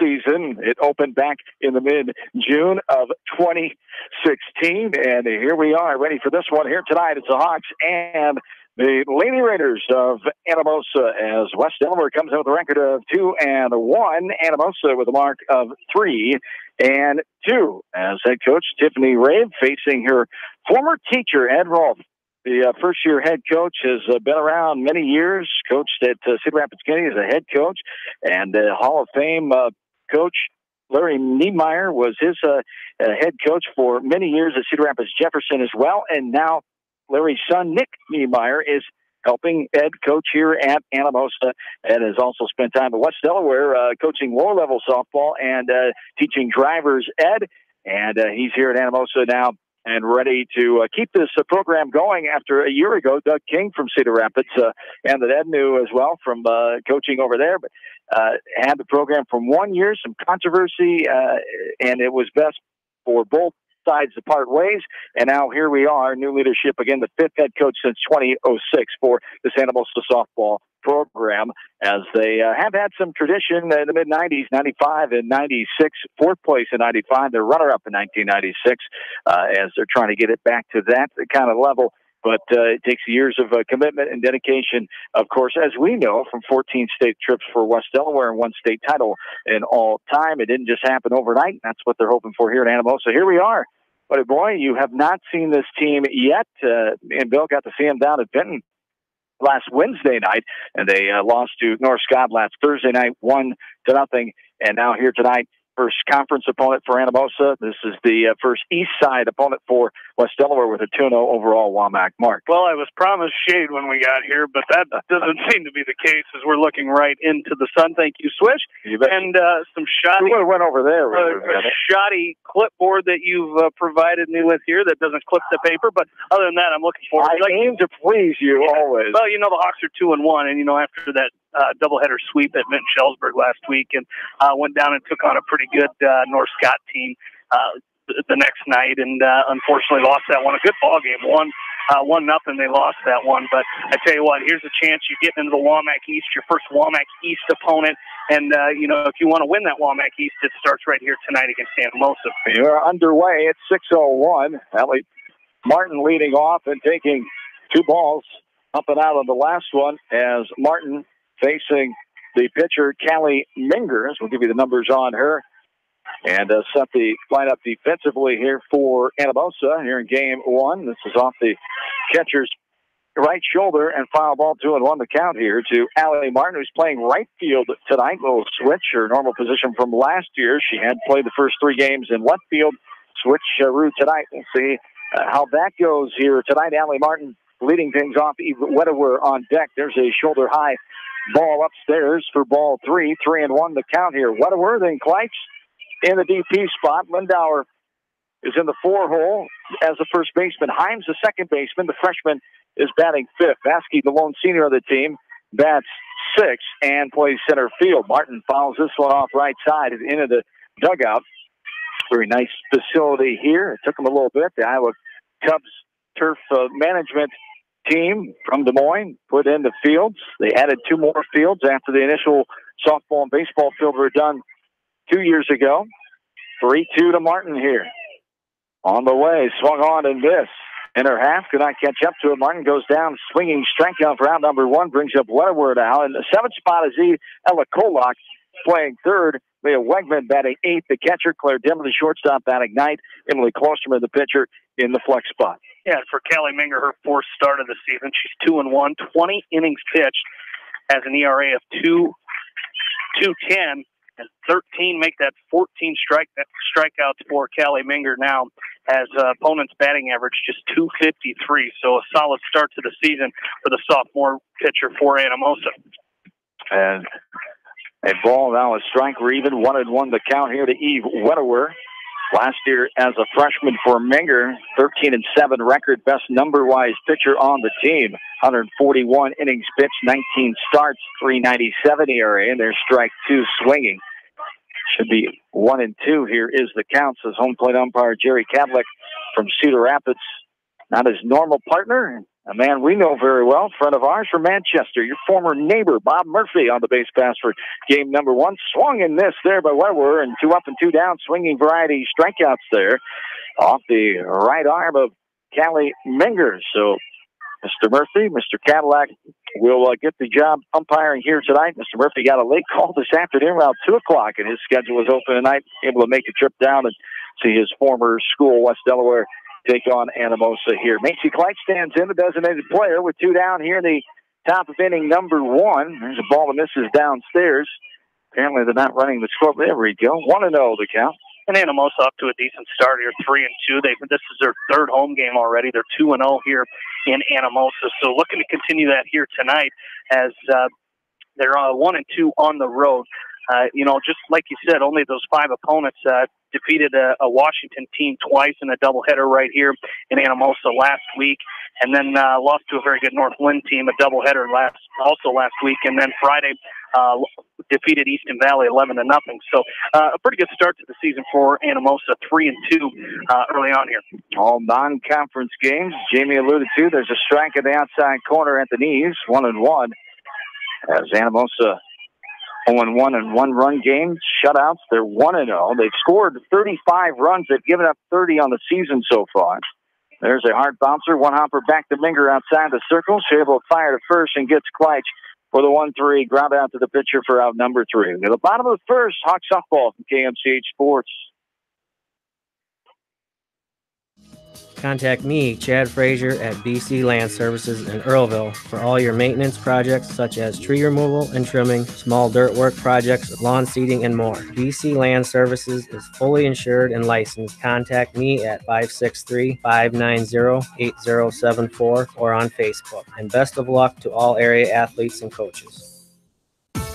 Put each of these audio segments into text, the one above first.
season. It opened back in the mid-June of 2016, and here we are ready for this one here tonight. It's the Hawks and the Lady Raiders of Anamosa as West Delaware comes in with a record of 2-1. Anamosa with a mark of 3-2 as head coach Tiffany Rave facing her former teacher Ed Rolfe. The first-year head coach has been around many years, coached at Cedar Rapids Kennedy as a head coach, and Hall of Fame coach Larry Niemeyer was his head coach for many years at Cedar Rapids Jefferson as well, and now Larry's son, Nick Niemeyer, is helping Ed coach here at Anamosa and has also spent time at West Delaware coaching lower-level softball and teaching drivers Ed, and he's here at Anamosa now and ready to keep this program going after a year ago. Doug King from Cedar Rapids, and that Ed knew as well from coaching over there, but had the program for 1 year, some controversy, and it was best for both sides to part ways, and now here we are, new leadership again, the fifth head coach since 2006 for the Anamosa softball program, as they have had some tradition in the mid-90s, 95 and 96, fourth place in 95, they're runner-up in 1996, as they're trying to get it back to that kind of level. But it takes years of commitment and dedication, of course, as we know, from 14 state trips for West Delaware and one state title in all time. It didn't just happen overnight. That's what they're hoping for here at Anamosa. Here we are. But boy, you have not seen this team yet. And Bill got to see them down at Benton last Wednesday night, and they lost to North Scott last Thursday night, 1-0. And now here tonight, first conference opponent for Anamosa. This is the first East Side opponent for West Delaware with a 2-0 overall WAMAC mark. Well, I was promised shade when we got here, but that doesn't seem to be the case as we're looking right into the sun. Thank you, Swish. You bet. And some shoddy, we went over there. A shoddy clipboard that you've provided me with here that doesn't clip the paper, but other than that, I'm looking forward. I aim to please you always. Well, you know, the Hawks are 2-1, and you know, after that doubleheader sweep at Vinton Shellsburg last week, and went down and took on a pretty good North Scott team the next night, and unfortunately lost that one. A good ball game, 1-0. They lost that one, but I tell you what, here's a chance you get into the WAMAC East, your first WAMAC East opponent, and you know, if you want to win that WAMAC East, it starts right here tonight against Anamosa. You're underway at 6:01. Allie Martin leading off and taking two balls up and out on the last one as Martin facing the pitcher, Callie Mingers. We'll give you the numbers on her. And set the lineup defensively here for Anamosa here in game one. This is off the catcher's right shoulder and foul ball 2-1 the count here to Allie Martin, who's playing right field tonight. Little switch, her normal position from last year. She had played the first three games in left field. Switch route tonight. We'll see how that goes here tonight. Allie Martin leading things off. Eve Wedewer on deck. There's a shoulder high ball upstairs for ball 3-1 the count here. Wedewer, then Kleitz in the DP spot. Lindauer is in the 4-hole as the first baseman. Himes, the second baseman. The freshman is batting fifth. Vasky, the lone senior of the team, bats sixth and plays center field. Martin fouls this one off right side into the dugout. Very nice facility here. It took them a little bit. The Iowa Cubs turf management team from Des Moines put in the fields. They added two more fields after the initial softball and baseball field were done 2 years ago. 3-2 to Martin here. On the way, swung on and missed. In her half, could not catch up to it. Martin goes down, swinging strikeout for out number one, brings up Wedewer now. In the seventh spot is Ella Kolak playing third. Leah Wegman batting eighth. The catcher, Claire Dimmer, the shortstop, batting ninth. Emily Klosterman, the pitcher, in the flex spot. Yeah, for Callie Minger, her fourth start of the season. She's 2-1, 20 innings pitched, has an ERA of 2.10. And 13 make that 14 strikeouts for Callie Minger now, as opponent's batting average just 253. So a solid start to the season for the sophomore pitcher for Anamosa. And a ball now, a strike. We're even 1-1 the count here to Eve Wedewer. Last year as a freshman for Minger, 13-7 record, best number-wise pitcher on the team. 141 innings pitched, 19 starts, 3.97 ERA, and there's strike two swinging. Should be 1-2 here is the count, says home plate umpire Jerry Cadlick from Cedar Rapids. Not his normal partner. a man we know very well, friend of ours from Manchester, your former neighbor, Bob Murphy, on the base pass for game number 1. Swung and missed there by Weber, and 2 up and 2 down, swinging variety strikeouts there off the right arm of Callie Minger. So Mr. Murphy, Mr. Cadillac will get the job umpiring here tonight. Mr. Murphy got a late call this afternoon around 2 o'clock, and his schedule was open tonight, able to make a trip down and see his former school, West Delaware, take on Anamosa here. Macy Kleitz stands in, the designated player, with 2 down here in the top of inning number 1. There's a ball that misses downstairs. Apparently they're not running the score. There we go. 1-0 the count. And Anamosa up to a decent start here, 3-2. This is their 3rd home game already. They're 2-0 here in Anamosa. So looking to continue that here tonight as they're 1-2 on the road. Just like you said, only those 5 opponents defeated a Washington team twice in a doubleheader right here in Anamosa last week, and then lost to a very good Northwind team, a doubleheader last week, and then Friday defeated Easton Valley 11-0. So a pretty good start to the season for Anamosa, 3-2 early on here. All non-conference games. Jamie alluded to, there's a strike in the outside corner at the knees, 1-1. As Anamosa 0-1 and 1-run game, shutouts. They're 1-0. They've scored 35 runs. They've given up 30 on the season so far. There's a hard bouncer, one hopper back to Minger outside the circle. She's able to fire to first and gets Kleitch for the 1-3. Ground out to the pitcher for out number 3. At the bottom of the first, Hawk softball from KMCH Sports. Contact me, Chad Frazier, at BC Land Services in Earlville for all your maintenance projects such as tree removal and trimming, small dirt work projects, lawn seeding, and more. BC Land Services is fully insured and licensed. Contact me at 563-590-8074 or on Facebook. And best of luck to all area athletes and coaches.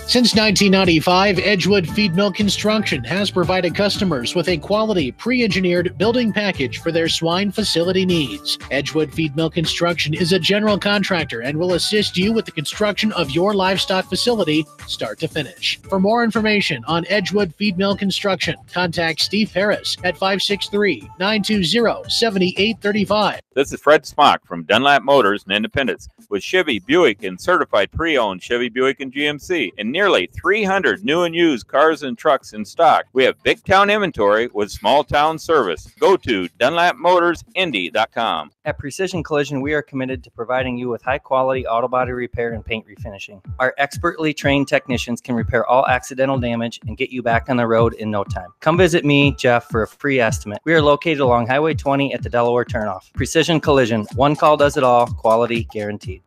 Since 1995, Edgewood Feed Mill Construction has provided customers with a quality, pre-engineered building package for their swine facility needs. Edgewood Feed Mill Construction is a general contractor and will assist you with the construction of your livestock facility, start to finish. For more information on Edgewood Feed Mill Construction, contact Steve Harris at 563-920-7835. This is Fred Smock from Dunlap Motors and Independence with Chevy, Buick, and certified pre-owned Chevy, Buick, and GMC, and nearly 300 new and used cars and trucks in stock. We have big town inventory with small town service. Go to DunlapMotorsIndy.com. At Precision Collision, we are committed to providing you with high-quality auto body repair and paint refinishing. Our expertly trained technicians can repair all accidental damage and get you back on the road in no time. Come visit me, Jeff, for a free estimate. We are located along Highway 20 at the Delaware turnoff. Precision Collision, one call does it all, quality guaranteed.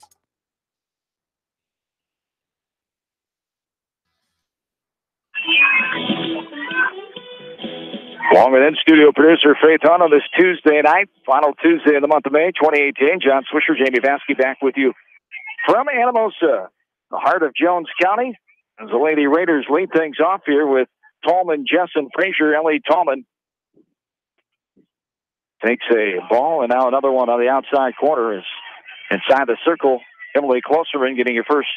Along with in-studio producer Faith Hunt on this Tuesday night, final Tuesday in the month of May, 2018. John Swisher, Jamie Vasky back with you from Anamosa, the heart of Jones County. As the Lady Raiders lead things off here with Tallman, Jess, and Frazier. Ellie Tallman takes a ball, and now another one on the outside corner is inside the circle. Emily Closerman getting your first.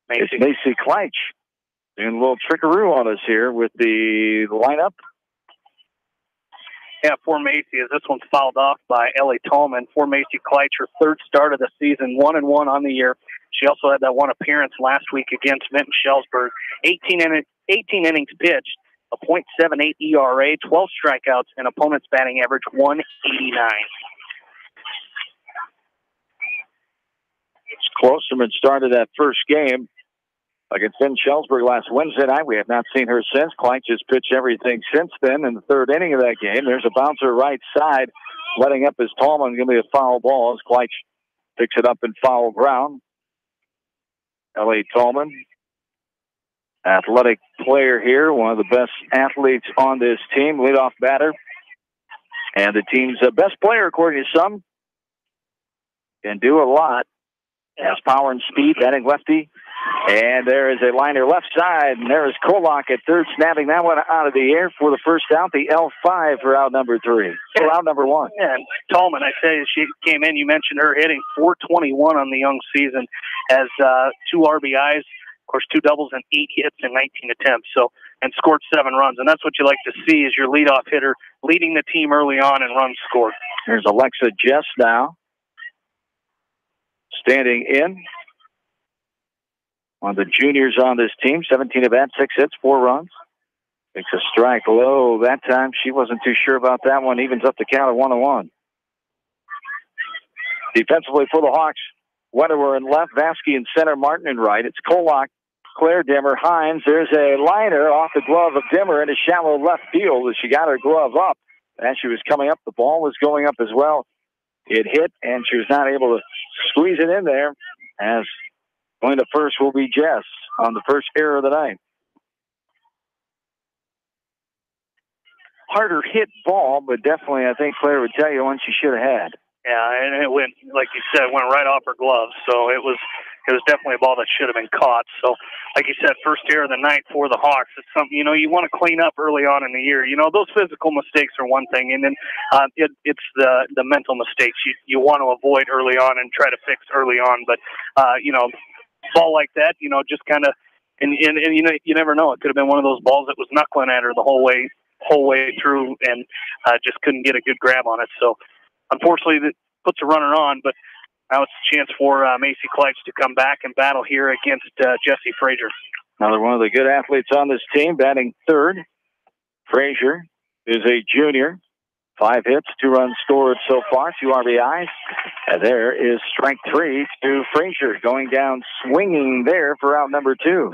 It's Macy Kleitch doing a little trickaroo on us here with the lineup. Yeah, for Macy, as this one's fouled off by Ellie Tallman. For Macy Kleitch, her 3rd start of the season, 1-1 on the year. She also had that one appearance last week against Minton Shellsburg. 18 innings pitched, a .78 ERA, 12 strikeouts, and opponent's batting average 189. Closerman started that first game against Minton Shellsburg last Wednesday night. We have not seen her since. Kleitch has pitched everything since then. In the 3rd inning of that game, there's a bouncer right side. Letting up is Tallman. Going to be a foul ball as Kleitch picks it up in foul ground. Ellie Tallman, athletic player here, one of the best athletes on this team, leadoff batter. And the team's best player, according to some. Can do a lot. Has power and speed, batting lefty. And there is a liner left side, and there is Kolak at third, snapping that one out of the air for the first out, the L5 for out number 3, or out number 1. Yeah, and Tallman, I say, she came in, you mentioned her hitting .421 on the young season, has 2 RBIs, of course, 2 doubles and 8 hits in 19 attempts, so, and scored 7 runs. And that's what you like to see, is your leadoff hitter leading the team early on and runs scored. There's Alexa Jess now. standing in. One of the juniors on this team, 17 at bat, 6 hits, 4 runs. Makes a strike low that time. She wasn't too sure about that one. Evens up the count at 1-1. Defensively for the Hawks, Wedewer in left, Vasky in center, Martin in right. It's Kolak, Claire, Dimmer, Hines. There's a liner off the glove of Dimmer in a shallow left field as she got her glove up. As she was coming up, the ball was going up as well. It hit, and she was not able to squeeze it in there. As going to first will be Jess on the first error of the night. Harder hit ball, but definitely I think Claire would tell you one she should have had. Yeah, and it went, like you said, went right off her glove. So it was definitely a ball that should have been caught. So, like you said, first error of the night for the Hawks. It's something, you want to clean up early on in the year. Those physical mistakes are one thing, and then it's the mental mistakes you want to avoid early on and try to fix early on. But, ball like that, just kind of, and you never know. It could have been one of those balls that was knuckling at her the whole way through, and just couldn't get a good grab on it. So, unfortunately, that puts a runner on, but now it's a chance for Macy Kleitz to come back and battle here against Jessie Frazier. Another one of the good athletes on this team, batting third. Frazier is a junior. 5 hits, 2 runs scored so far, 2 RBIs. And there is strike 3 to Frazier, going down swinging there for out number 2.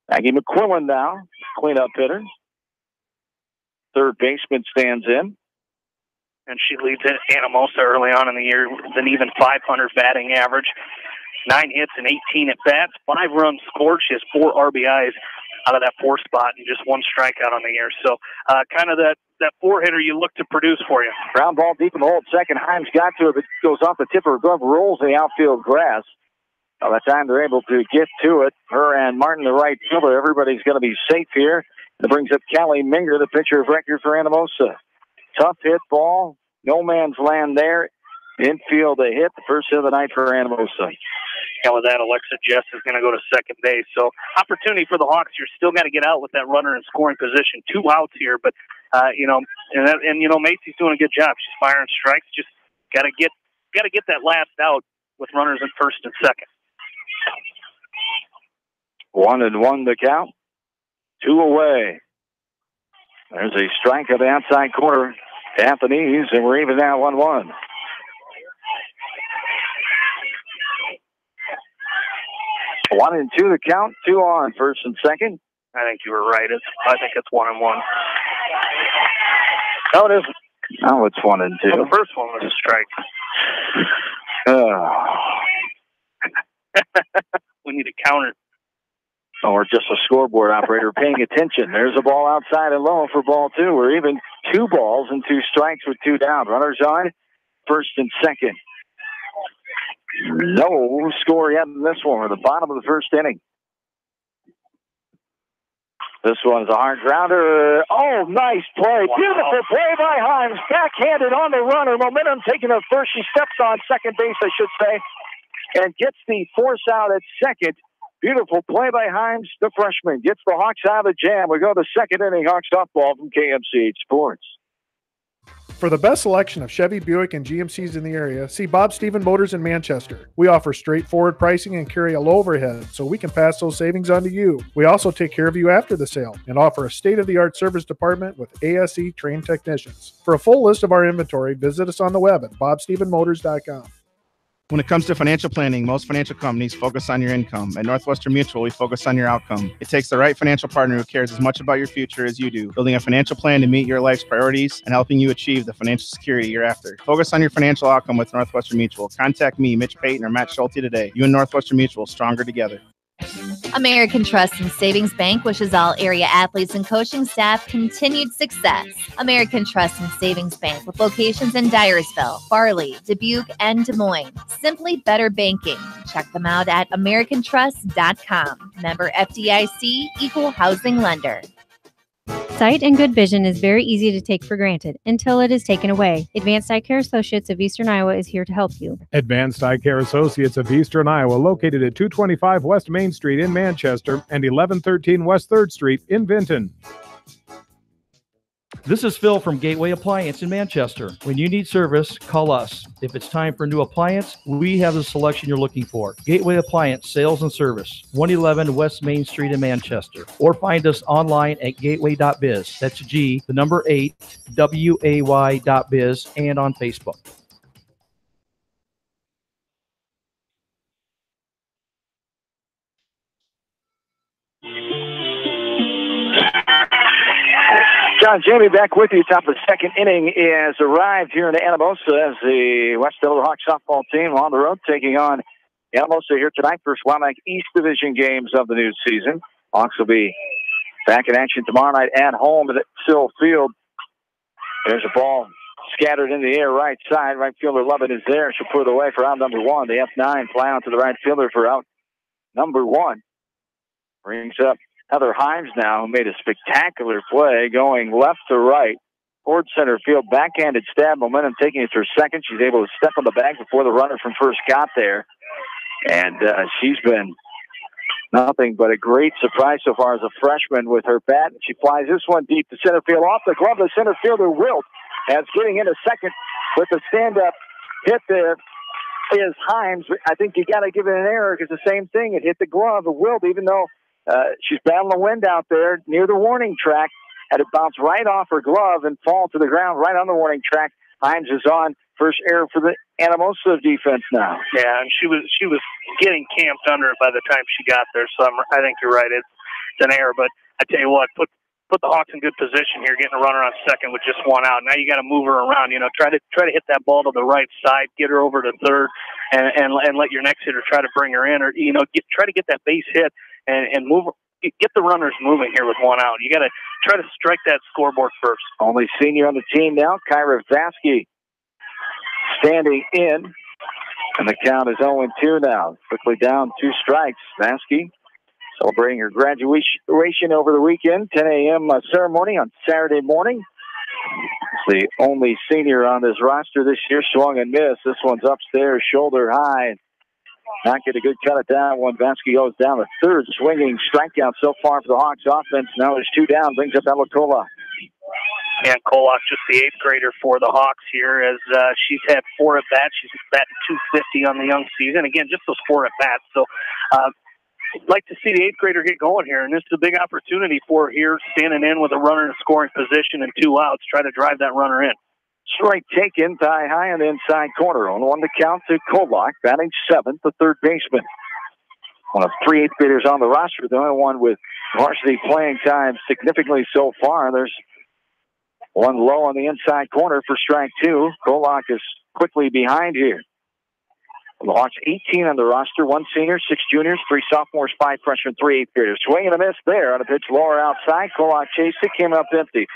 Maggie McQuillan now, cleanup hitter. Third baseman stands in. And she leads Anamosa early on in the year with an even .500 batting average. 9 hits and 18 at-bats, 5 runs scored. She has 4 RBIs out of that 4 spot and just 1 strikeout on the year. So kind of that 4-hitter you look to produce for you. Ground ball deep in the hole at second. Himes got to it, but goes off the tip of her glove, rolls in the outfield grass. By the time they're able to get to it, her and Martin, the right fielder, everybody's going to be safe here. It brings up Callie Minger, the pitcher of record for Anamosa. Tough hit ball, no man's land there. Infield a hit, the first hit of the night for Anamosa. And with that, Alexa Jess is going to go to second base. So opportunity for the Hawks. You're still got to get out with that runner in scoring position. 2 outs here, but Macy's doing a good job. She's firing strikes. Just got to get that last out with runners in first and second. 1-1 the count. 2 away. There's a strike of the outside corner to Anthony's, and we're even now 1-1. One and 2 the count. 2 on first and second. I think you were right. I think it's 1-1. No, it isn't. No, it's 1 and 2. Well, the first one was a strike. We need a counter. Or just a scoreboard operator paying attention. There's a ball outside and low for ball 2. We're even 2 balls and 2 strikes with 2 down. Runners on first and second. No score yet in this one. We're at the bottom of the first inning. This one's a hard grounder. Oh, nice play. Wow. Beautiful play by Himes. Backhanded on the runner. Momentum taken up first. She steps on second base, I should say, and gets the force out at second. Beautiful play by Himes, the freshman. Gets the Hawks out of the jam. We go to second inning Hawks softball from KMCH Sports. For the best selection of Chevy, Buick, and GMCs in the area, see Bob Stephen Motors in Manchester. We offer straightforward pricing and carry a low overhead, so we can pass those savings on to you. We also take care of you after the sale and offer a state-of-the-art service department with ASE trained technicians. For a full list of our inventory, visit us on the web at bobstephenmotors.com. When it comes to financial planning, most financial companies focus on your income. At Northwestern Mutual, we focus on your outcome. It takes the right financial partner who cares as much about your future as you do, building a financial plan to meet your life's priorities and helping you achieve the financial security you're after. Focus on your financial outcome with Northwestern Mutual. Contact me, Mitch Payton, or Matt Schulte today. You and Northwestern Mutual, stronger together. American Trust and Savings Bank wishes all area athletes and coaching staff continued success. American Trust and Savings Bank with locations in Dyersville, Farley, Dubuque, and Des Moines. Simply better banking. Check them out at americantrust.com. Member FDIC, equal housing lender. Sight and good vision is very easy to take for granted until it is taken away. Advanced Eye Care Associates of Eastern Iowa is here to help you. Advanced Eye Care Associates of Eastern Iowa, located at 225 West Main Street in Manchester and 1113 West 3rd Street in Vinton. This is Phil from Gateway Appliance in Manchester. When you need service, call us. If it's time for a new appliance, we have the selection you're looking for. Gateway Appliance Sales and Service, 111 West Main Street in Manchester. Or find us online at gateway.biz. That's G, the number 8, WAY.biz, and on Facebook. John Jamie back with you. Top of the second inning has arrived here in Anamosa as the West Delaware Hawks softball team on the road taking on Anamosa here tonight. First Wildlife East Division games of the new season. Hawks will be back in action tomorrow night at home at Sill Field. There's a ball scattered in the air right side. Right fielder Lovett is there. She'll put it away for out number 1. The F9 fly out to the right fielder for out number 1. Brings up Heather Himes now, who made a spectacular play going left to right toward center field. Backhanded stab, momentum taking it to her second. She's able to step on the bag before the runner from first got there. And she's been nothing but a great surprise so far as a freshman with her bat. She flies this one deep to center field off the glove of center fielder Wilt. As getting into second with the stand-up hit there is Himes. I think you got to give it an error because the same thing. It hit the glove of Wilt, even though she's battling the wind out there near the warning track. Had it bounce right off her glove and fall to the ground right on the warning track. Himes is on. First error for the Anamosa defense now. Yeah, and she was getting camped under it by the time she got there. So I think you're right. It's an error. But I tell you what, put the Hawks in good position here, getting a runner on second with just one out. Now you got to move her around. You know, try to hit that ball to the right side, get her over to third, and let your next hitter try to bring her in, or try to get that base hit and move. Get the runners moving here with one out. You got to try to strike that scoreboard first. Only senior on the team now, Kyra Vasky, standing in, and the count is 0-2 now. Quickly down 2 strikes. Vasky celebrating her graduation over the weekend. 10 a.m. Ceremony on Saturday morning. It's the only senior on this roster this year. Swung and missed. This one's upstairs, shoulder high. Not get a good cut at that one. Vasky goes down to third. Swinging strikeout so far for the Hawks offense. Now there's 2 down. Brings up Ella Kolak. And Kolak, just the 8th grader for the Hawks here, as she's had 4 at-bats. She's batting .250 on the young season. Again, just those 4 at-bats. So I'd like to see the 8th grader get going here, and this is a big opportunity for her here, standing in with a runner in a scoring position and 2 outs, try to drive that runner in. Strike taken, tie high on the inside corner. On 1 to count to Kolak, batting 7th, the third baseman. One of 3 8th graders on the roster, the only one with varsity playing time significantly so far. There's one low on the inside corner for strike 2. Kolak is quickly behind here. The Hawks 18 on the roster, 1 senior, 6 juniors, 3 sophomores, 5 freshmen, 3 8th graders. Swing and a miss there on a pitch lower outside. Kolak chased it, came up empty.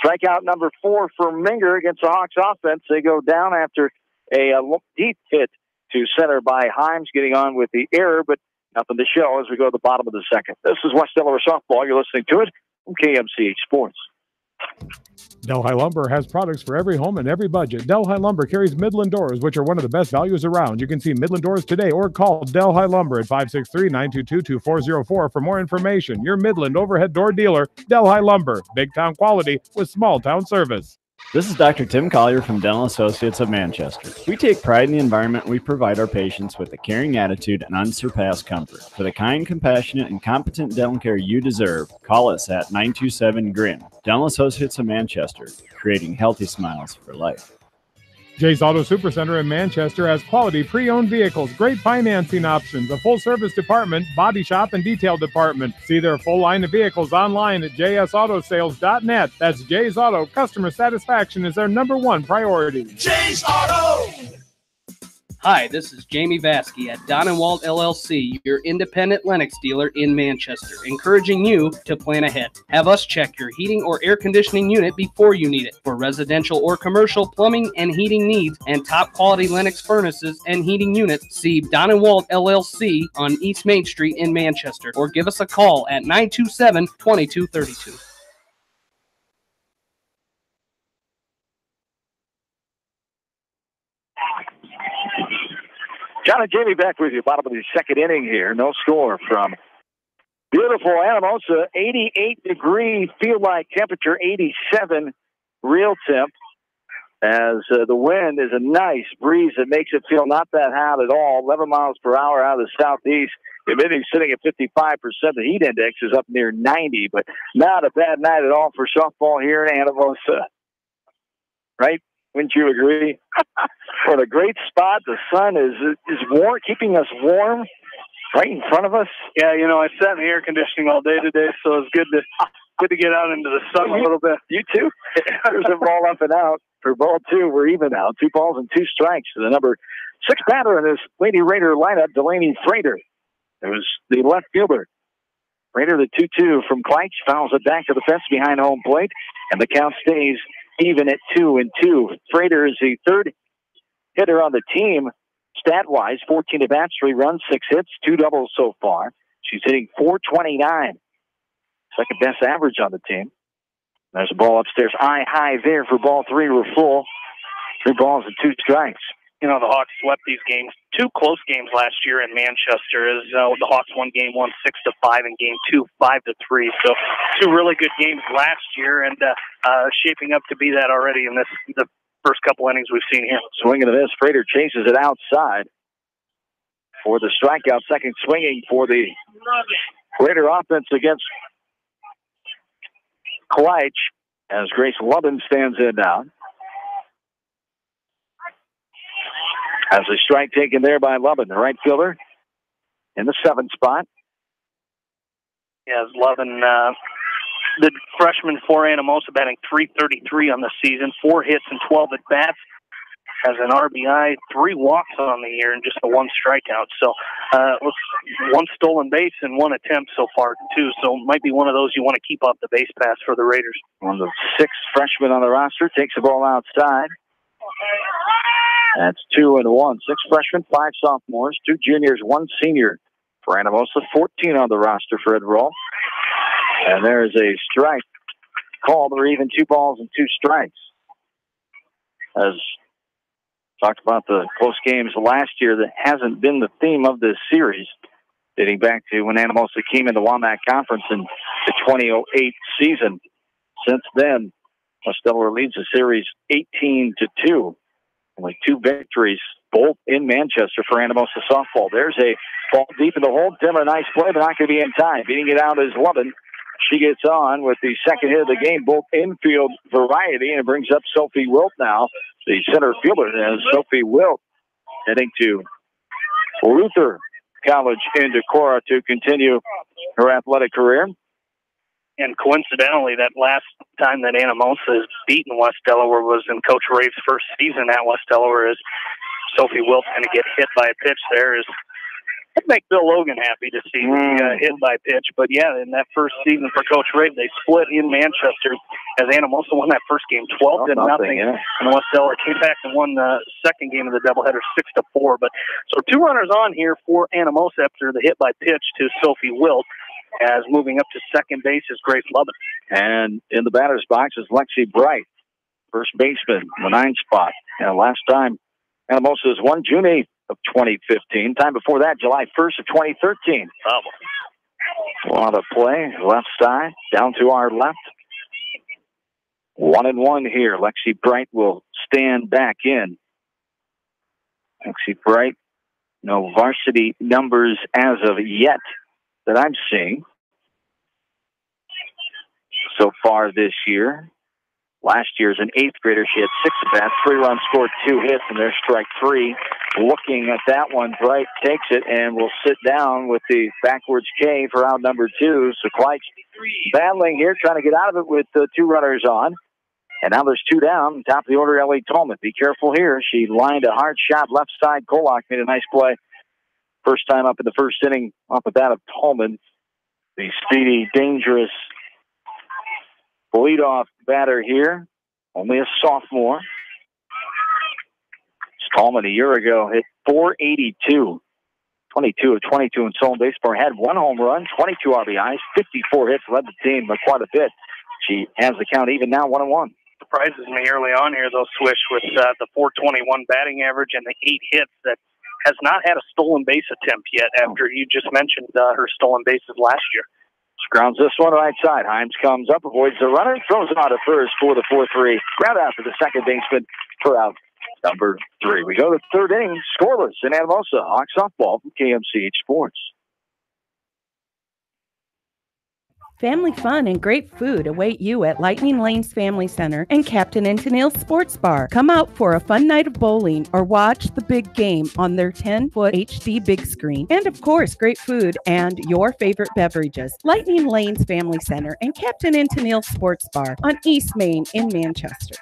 Strikeout number 4 for Minger against the Hawks offense. They go down after a deep hit to center by Himes, getting on with the error, but nothing to show as we go to the bottom of the second. This is West Delaware Softball. You're listening to it from KMCH Sports. Delhi Lumber has products for every home and every budget. Delhi Lumber carries Midland doors, which are one of the best values around. You can see Midland doors today or call Delhi Lumber at 563-922-2404 for more information. Your Midland overhead door dealer, Delhi Lumber. Big town quality with small town service. This is Dr. Tim Collier from Dental Associates of Manchester. We take pride in the environment we provide our patients with a caring attitude and unsurpassed comfort. For the kind, compassionate, and competent dental care you deserve, call us at 927-GRIN. Dental Associates of Manchester, creating healthy smiles for life. Jay's Auto Supercenter in Manchester has quality pre-owned vehicles, great financing options, a full-service department, body shop, and detail department. See their full line of vehicles online at jsautosales.net. That's Jay's Auto. Customer satisfaction is their #1 priority. Jay's Auto! Hi, this is Jamie Vasky at Don & Walt LLC, your independent Lennox dealer in Manchester, encouraging you to plan ahead. Have us check your heating or air conditioning unit before you need it. For residential or commercial plumbing and heating needs and top quality Lennox furnaces and heating units, see Don & Walt LLC on East Main Street in Manchester, or give us a call at 927-2232. John and Jamie back with you. Bottom of the second inning here. No score from beautiful Anamosa. 88-degree field light temperature, 87 real temp, as the wind is a nice breeze that makes it feel not that hot at all. 11 miles per hour out of the southeast. Humidity sitting at 55%. The heat index is up near 90, but not a bad night at all for softball here in Anamosa. Right? Wouldn't you agree? We're in a great spot. The sun is warm, keeping us warm right in front of us. Yeah, you know, I sat in the air conditioning all day today, so it's good to get out into the sun a little bit. You too. There's a ball up and out. For ball two, we're even out. 2 balls and 2 strikes. The number 6 batter in this Lady Raider lineup, Delaney Frater. It was the left fielder. Frater, the 2-2 from Kleitsch, fouls it back to the fence behind home plate, and the count stays even at 2-2. Frater is the 3rd hitter on the team, stat-wise. 14 at-bats, 3 runs, 6 hits, 2 doubles so far. She's hitting .429. Second best average on the team. There's a ball upstairs, eye high there for ball 3. We're full. 3 balls and 2 strikes. You know, the Hawks swept these games. 2 close games last year in Manchester. As the Hawks won game 1 6-5, and game 2 5-3. So 2 really good games last year, and shaping up to be that already in the first couple innings we've seen here. Swinging to this, Frater chases it outside for the strikeout. Second swinging for the Raider offense against Kleitsch, as Grace Lubin stands in now. As a strike taken there by Lubin, the right fielder, in the 7th spot. Yeah, Lubin, the freshman for Anamosa, batting .333 on the season, 4 hits and 12 at-bats. Has an RBI, 3 walks on the year, and just a 1 strikeout. So, 1 stolen base and 1 attempt so far, too. So, it might be one of those you want to keep off the base pass for the Raiders. One of the 6 freshmen on the roster takes the ball outside. That's 2-1. 6 freshmen, 5 sophomores, 2 juniors, 1 senior for Anamosa. 14 on the roster for Ed Roll. And there's a strike called. We're even 2 balls and 2 strikes. As talked about the close games last year, that hasn't been the theme of this series, dating back to when Anamosa came into WAMAC Conference in the 2008 season. Since then, West Delaware leads the series 18-2. Only 2 victories, both in Manchester for Anamosa softball. There's a ball deep in the hole. Dimmer, nice play, but not going to be in time. Beating it out is Lubin. She gets on with the second hit of the game, both infield variety, and brings up Sophie Wilt now, the center fielder. As Sophie Wilt heading to Luther College in Decorah to continue her athletic career. And coincidentally, that last time that Anamosa has beaten West Delaware was in Coach Rave's first season at West Delaware. As Sophie Wilt's going to get hit by a pitch there, it'd make Bill Logan happy to see hit by pitch. But yeah, in that first season for Coach Rave, they split in Manchester as Anamosa won that first game 12-0. Yeah. And West Delaware came back and won the second game of the doubleheader 6-4. But so 2 runners on here for Anamosa after the hit by pitch to Sophie Wilt. As moving up to second base is Grace Lubin. And in the batter's box is Lexi Bright, first baseman, the 9th spot. And last time Anamosa has won June 8th of 2015. Time before that, July 1st of 2013. A lot of play, left side, down to our left. 1-1 here. Lexi Bright will stand back in. Lexi Bright, no varsity numbers as of yet that I'm seeing so far this year. Last year as an 8th grader, she had 6 at-bats, 3 runs scored, 2 hits, and there's strike 3. Looking at that one, Bright takes it and will sit down with the backwards K for out number 2. So Kleitsch battling here, trying to get out of it with 2 runners on. And now there's 2 down. Top of the order, Ellie Tolman. Be careful here. She lined a hard shot left side. Kolak made a nice play. First time up in the first inning off the bat of Tolman. The speedy, dangerous leadoff batter here. Only a sophomore. Tolman a year ago hit .482. 22 of 22 in stolen base per. Had 1 home run, 22 RBIs, 54 hits, led the team by quite a bit. She has the count even now, 1-1. Surprises me early on here, though, Swish, with the .421 batting average and the 8 hits, that has not had a stolen base attempt yet after you just mentioned her stolen bases last year. Grounds this one right side. Himes comes up, avoids the runner, throws it out at first for the 4-3. Ground out to the second baseman for out number 3. We go to the third inning, scoreless in Anamosa. Hawk softball from KMCH Sports. Family fun and great food await you at Lightning Lanes Family Center and Captain and Tennille Sports Bar. Come out for a fun night of bowling or watch the big game on their 10-foot HD big screen. And of course, great food and your favorite beverages. Lightning Lanes Family Center and Captain and Tennille Sports Bar on East Main in Manchester.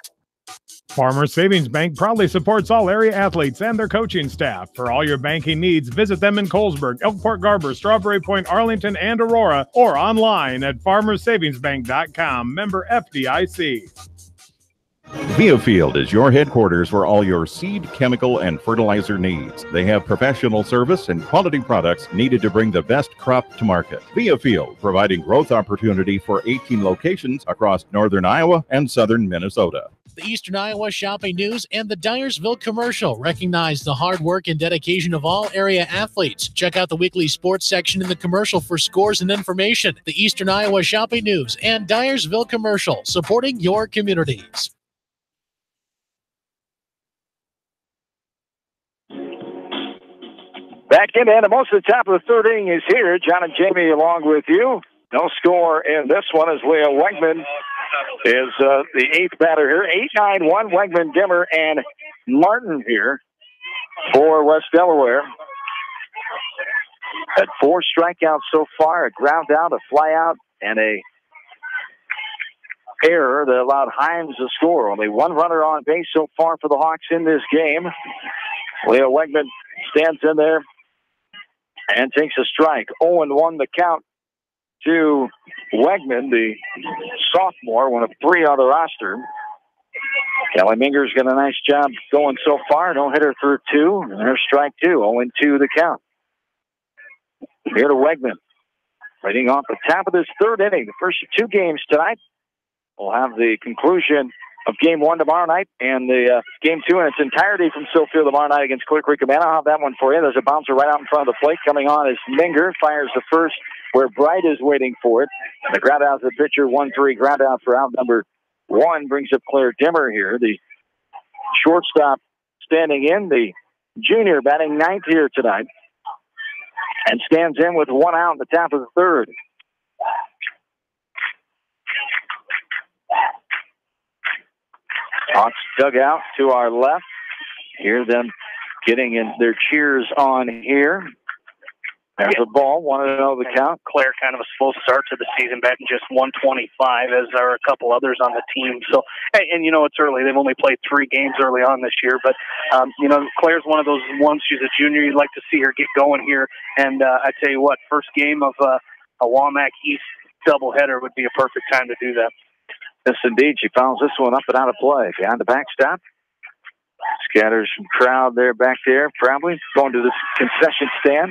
Farmers Savings Bank proudly supports all area athletes and their coaching staff. For all your banking needs, visit them in Colesburg, Elkport Garber, Strawberry Point, Arlington, and Aurora, or online at farmersavingsbank.com. Member FDIC. Viafield is your headquarters for all your seed, chemical, and fertilizer needs. They have professional service and quality products needed to bring the best crop to market. Viafield, providing growth opportunity for 18 locations across northern Iowa and southern Minnesota. The Eastern Iowa Shopping News and the Dyersville Commercial recognize the hard work and dedication of all area athletes. Check out the weekly sports section in the commercial for scores and information. The Eastern Iowa Shopping News and Dyersville Commercial, supporting your communities. Back into Anamosa, the top of the third inning is here. John and Jamie along with you. No score in this one as Leo Wegman is the eighth batter here. 8-9-1, Wegman, Dimmer, and Martin here for West Delaware. Had 4 strikeouts so far, a ground out, a fly out, and a error that allowed Himes to score. Only 1 runner on base so far for the Hawks in this game. Leo Wegman stands in there and takes a strike. 0-1 the count to Wegman, the sophomore, one of 3 on the roster. Kelly Minger's got a nice job going so far. No hitter through 2, and there's strike 2. 0-2 the count. Here to Wegman. Leading off the top of this third inning. The first 2 games tonight. We'll have the conclusion of Game 1 tomorrow night, and the Game 2 in its entirety from Stillfield tomorrow night against Clear Creek. I'll have that one for you. There's a bouncer right out in front of the plate. Coming on is Minger. Fires the first where Bright is waiting for it. And the ground out to the pitcher, 1-3. Ground out for out number 1. Brings up Claire Dimmer here. The shortstop standing in. The junior batting 9th here tonight. And stands in with 1 out in the top of the third. Hawks dugout to our left. Hear them getting in their cheers on here. There's a ball, 1-0 the count. Claire kind of a slow start to the season, batting just 125, as are a couple others on the team. So, and you know, it's early. They've only played 3 games early on this year, but you know, Claire's one of those ones. She's a junior. You'd like to see her get going here. And I tell you what, first game of a Wamak East doubleheader would be a perfect time to do that. Yes, indeed. She fouls this one up and out of play. Behind the backstop. Scatters some crowd there back there, probably. Going to this concession stand.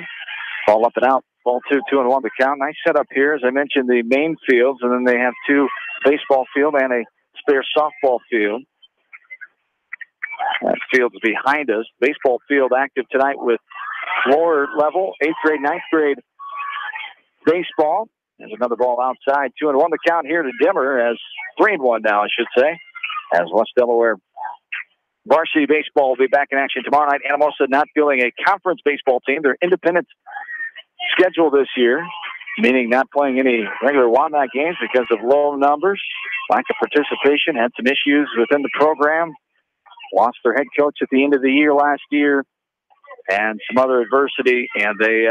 Ball up and out. Ball 2-1 the count. Nice setup here. As I mentioned, the main fields, and then they have 2 baseball field and a spare softball field. That field's behind us. Baseball field active tonight with floor level, 8th grade, 9th grade baseball. There's another ball outside. 2-1 the count here to Dimmer, as 3-1 now, I should say, as West Delaware varsity baseball will be back in action tomorrow night. Anamosa not fielding a conference baseball team. They're independent schedule this year, meaning not playing any regular Wamak games because of low numbers, lack of participation, had some issues within the program, lost their head coach at the end of the year last year, and some other adversity, and they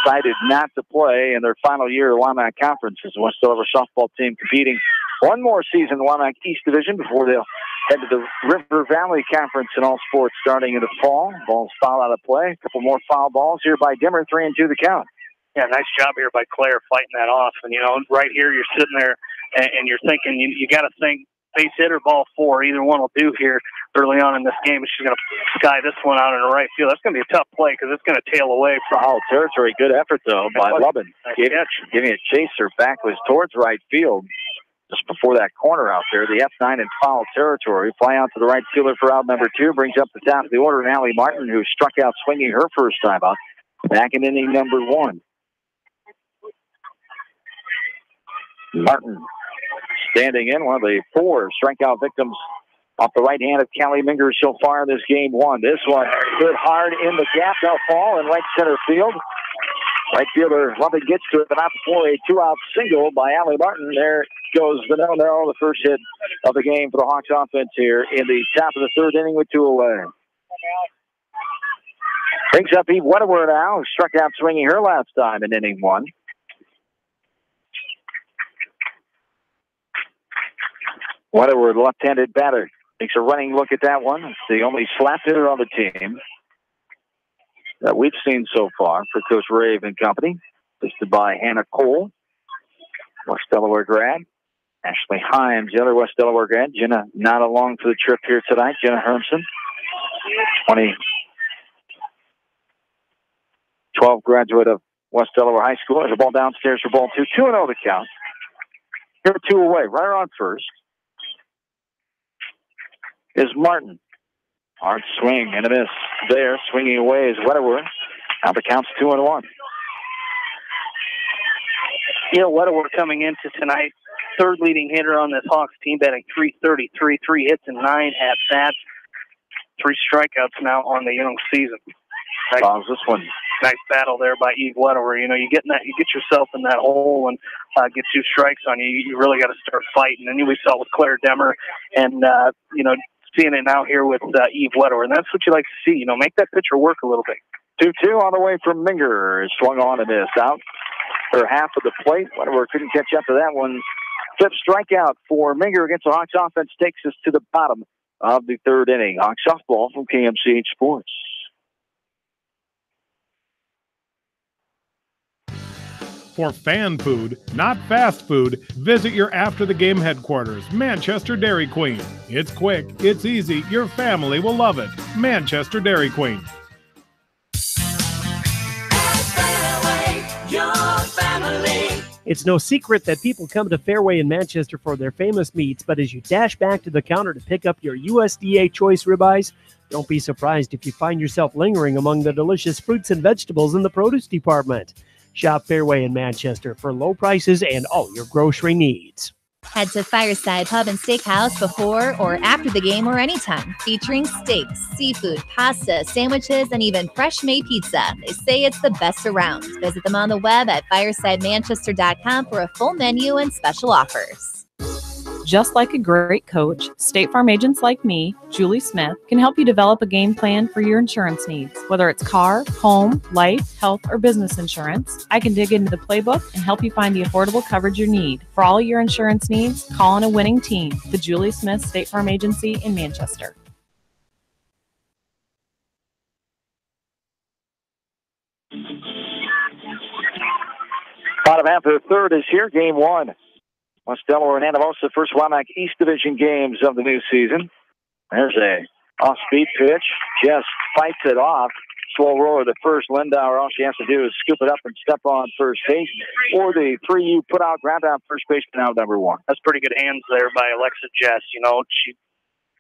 decided not to play in their final year of the Wamak Conference as the West Delaware softball team competing one more season in the Wamak East Division before they'll head to the River Valley Conference in all sports starting in the fall. Balls foul out of play. A couple more foul balls here by Dimmer, 3-2 the count. Yeah, nice job here by Claire fighting that off. And, you know, right here you're sitting there and you're thinking, you got to think base hit or ball 4. Either one will do here early on in this game. She's going to sky this one out in the right field. That's going to be a tough play because it's going to tail away from foul territory. Good effort, though, by Lubin. Giving a chaser back was towards right field just before that corner out there. The F9 in foul territory. Fly out to the right fielder for out number 2. Brings up the top of the order, Allie Martin, who struck out swinging her first time out. Back in inning number 1. Martin standing in, one of the 4 strikeout victims off the right hand of Callie Minger so far in this game 1. This one good hard in the gap. They'll fall in right center field. Right fielder Lubbock gets to it, but not before a 2-out single by Allie Martin. There goes the no-no, the first hit of the game for the Hawks offense here in the top of the 3rd inning with 2 away. Brings up Eve Wedewer now, who struck out swinging her last time in inning 1. Wedewer, the left-handed batter, takes a running look at that one. It's the only slap hitter on the team that we've seen so far for Coach Rave and company. Listed by Hannah Cole, West Delaware grad. Ashley Himes, the other West Delaware grad. Jenna not along for the trip here tonight. Jenna Hermson, 2012 graduate of West Delaware High School. There's a ball downstairs for ball 2. 2-0 the count. Here 2 away. Runner on first is Martin. Hard swing and a miss there. Swinging away is Wedewer. Now the count's 2-1. Wedewer coming into tonight, 3rd leading hitter on this Hawks team, batting .333, 3 hits and 9 at-bats. 3 strikeouts now on the young season. This one. Nice battle there by Eve Wedewer. You get yourself in that hole and get 2 strikes on you. You really got to start fighting. And we saw with Claire Demmer and seeing it now here with Eve Wedewer. And that's what you like to see. Make that pitcher work a little bit. 2-2 on the way from Minger. Swung on and missed out for half of the plate. Wedewer couldn't catch up to that one. 5th strikeout for Minger against the Hawks offense takes us to the bottom of the 3rd inning. Hawks softball from KMCH Sports. For fan food, not fast food, visit your after-the-game headquarters, Manchester Dairy Queen. It's quick, it's easy, your family will love it. Manchester Dairy Queen. It's no secret that people come to Fairway in Manchester for their famous meats, but as you dash back to the counter to pick up your USDA choice ribeyes, don't be surprised if you find yourself lingering among the delicious fruits and vegetables in the produce department. Shop Fairway in Manchester for low prices and all your grocery needs. Head to Fireside Pub and Steakhouse before or after the game or anytime, featuring steaks, seafood, pasta, sandwiches, and even fresh-made pizza. They say it's the best around. Visit them on the web at firesidemanchester.com for a full menu and special offers. Just like a great coach, State Farm agents like me, Julie Smith, can help you develop a game plan for your insurance needs. Whether it's car, home, life, health, or business insurance, I can dig into the playbook and help you find the affordable coverage you need. For all your insurance needs, call on a winning team. The Julie Smith State Farm Agency in Manchester. Bottom half of the 3rd is here, game 1. West Delaware and Anamosa, first WAMAC East Division games of the new season. There's a off-speed pitch. Just fights it off. Slow roller to first. Lindauer, all she has to do is scoop it up and step on first base. Or the 3U put out, grab out first base, now number 1. That's pretty good hands there by Alexa Jess. She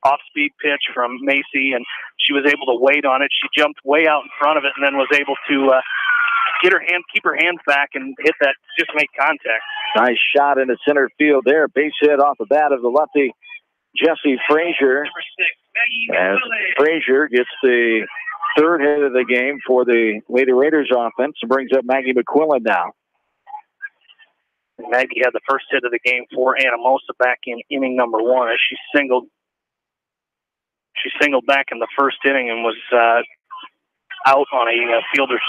off-speed pitch from Macy, and she was able to wait on it. She jumped way out in front of it and then was able to keep her hands back and hit that, just make contact. Nice shot into center field there. Base hit off the bat of the lefty, Jesse Frazier. As Frazier gets the 3rd hit of the game for the Lady Raiders offense and brings up Maggie McQuillan now. Maggie had the first hit of the game for Anamosa back in inning number 1 as she singled back in the first inning and was out on a fielder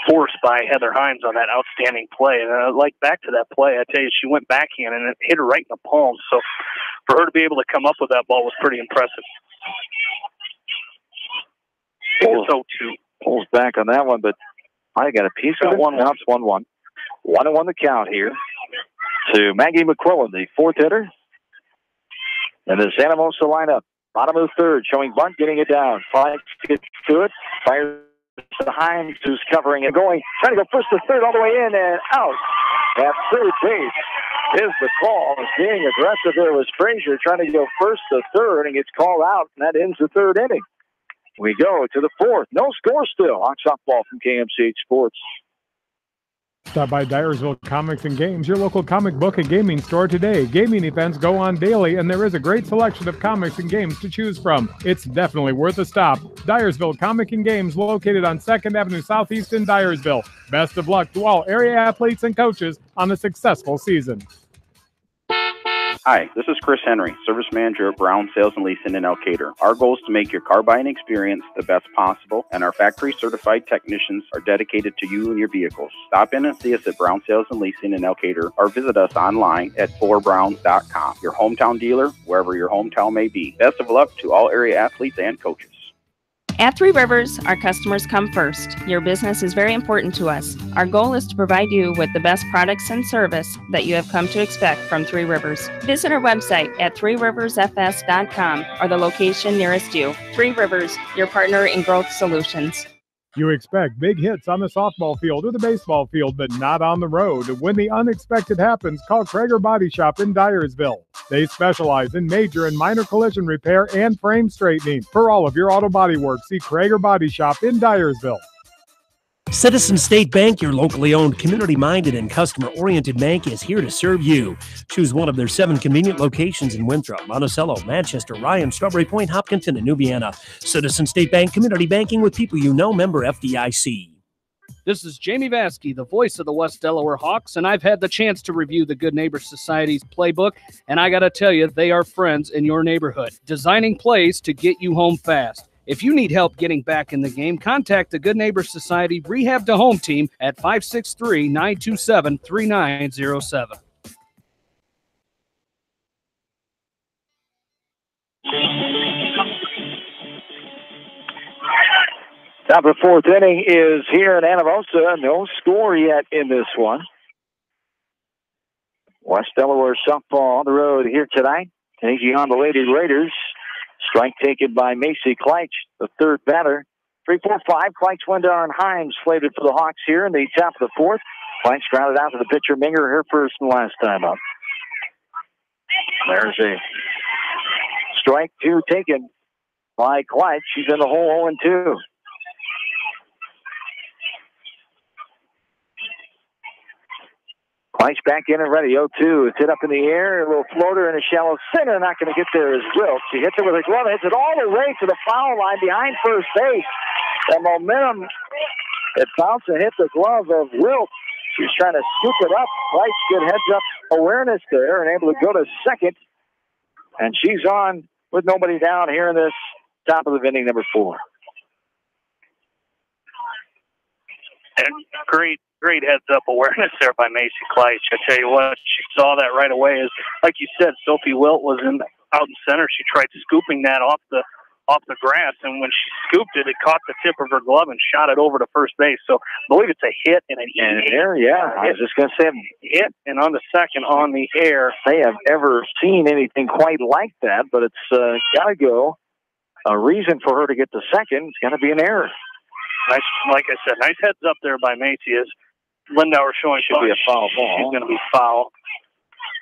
forced by Heather Himes on that outstanding play. And back to that play, I tell you, she went backhand and it hit her right in the palm. So for her to be able to come up with that ball was pretty impressive. Pulls back on that one, but I got a piece of it. Now it's 1-1. 1-1 the count here to Maggie McQuillan, the 4th hitter. And the Anamosa lineup, bottom of the 3rd, showing bunt, getting it down. Fights gets to it, fires to Himes, who's covering and going, trying to go first to 3rd, all the way in and out. At 3rd base is the call. Being aggressive there was Frazier trying to go first to 3rd, and gets called out, and that ends the 3rd inning. We go to the 4th. No score still. Hawks softball from KMCH Sports. Stop by Dyersville Comics and Games, your local comic book and gaming store today. Gaming events go on daily, and there is a great selection of comics and games to choose from. It's definitely worth a stop. Dyersville Comic and Games, located on 2nd Avenue Southeast in Dyersville. Best of luck to all area athletes and coaches on a successful season. Hi, this is Chris Henry, Service Manager at Brown Sales and Leasing in Elkader. Our goal is to make your car buying experience the best possible, and our factory-certified technicians are dedicated to you and your vehicles. Stop in and see us at Brown Sales and Leasing in Elkader, or visit us online at fullerbrowns.com. Your hometown dealer, wherever your hometown may be. Best of luck to all area athletes and coaches. At Three Rivers, our customers come first. Your business is very important to us. Our goal is to provide you with the best products and service that you have come to expect from Three Rivers. Visit our website at threeriversfs.com or the location nearest you. Three Rivers, your partner in growth solutions. You expect big hits on the softball field or the baseball field, but not on the road. When the unexpected happens, call Krager Body Shop in Dyersville. They specialize in major and minor collision repair and frame straightening. For all of your auto body work, see Krager Body Shop in Dyersville. Citizen State Bank, your locally owned, community-minded, and customer-oriented bank, is here to serve you. Choose one of their 7 convenient locations in Winthrop, Monticello, Manchester, Ryan, Strawberry Point, Hopkinton, and New Vienna. Citizen State Bank, community banking with people you know, member FDIC. This is Jamie Vaskey, the voice of the West Delaware Hawks, and I've had the chance to review the Good Neighbor Society's playbook, and I got to tell you, they are friends in your neighborhood, designing plays to get you home fast. If you need help getting back in the game, contact the Good Neighbor Society Rehab to Home team at 563-927-3907. Top of the 4th inning is here in Anamosa. No score yet in this one. West Delaware softball on the road here tonight, taking on the Lady Raiders. Strike taken by Macy Kleitch, the third batter. 3-4-5, Kleitch, Wendar, and Himes slated for the Hawks here in the top of the 4th. Kleitch grounded out to the pitcher, Minger, her first and last time up. There's a strike 2 taken by Kleitch. She's in the hole 0-2. Kleitch back in and ready. 0-2. It's hit up in the air. A little floater in a shallow center. Not going to get there is Wilt. She hits it with her glove. Hits it all the way to the foul line behind first base. The momentum, it bounced and hit the glove of Wilt. She's trying to scoop it up. Kleitch, good heads-up awareness there and able to go to second. And she's on with nobody down here in this top of the inning, number 4. And great heads-up awareness there by Macy Kleitch. I tell you what, she saw that right away. As like you said, Sophie Wilt was out in center. She tried scooping that off the grass, and when she scooped it, it caught the tip of her glove and shot it over to first base. So I believe it's a hit and an air. Yeah, I was just going to say hit, and on the second on the air. They have ever seen anything quite like that, but it's got to go. A reason for her to get to second, it's got to be an error. Nice, like I said, nice heads up there by Macy. As Lindauer showing should be a foul ball. She's going to be foul.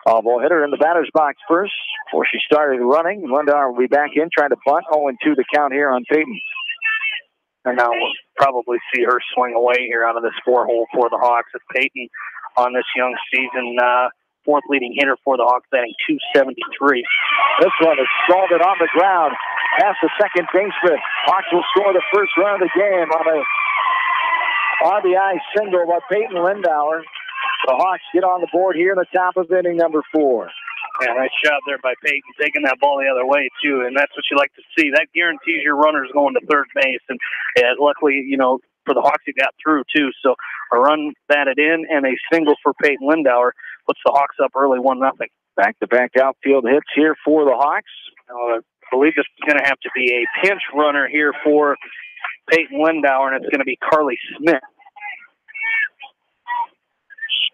Foul ball. Hit her in the batter's box first before she started running. Lindauer will be back in trying to bunt. 0-2 the count here on Peyton. And now we'll probably see her swing away here out of this 4-hole for the Hawks. As Peyton on this young season, 4th leading hitter for the Hawks, batting .273. This one is scalded on the ground past the second baseman. Hawks will score the first run of the game on a RBI single by Peyton Lindauer. The Hawks get on the board here in the top of inning number 4. Yeah, nice job there by Peyton, taking that ball the other way, too, and that's what you like to see. That guarantees your runners going to third base, and luckily, for the Hawks, it got through, too. So a run batted in and a single for Peyton Lindauer puts the Hawks up early 1-0. Back-to-back outfield hits here for the Hawks. I believe this is going to have to be a pinch runner here for Peyton Lindauer, and it's going to be Carly Smith.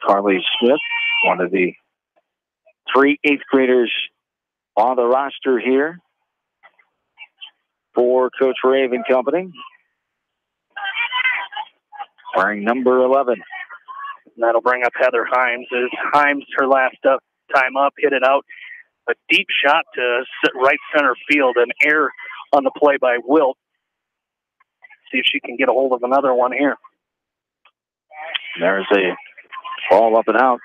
Carly Smith, one of the 3 8th graders on the roster here for Coach Raven Company. Wearing number 11. And that'll bring up Heather Himes. As Himes, her last time up, hit it out. A deep shot to right center field. An error on the play by Wilt. See if she can get a hold of another one here. There's a Ball up and out.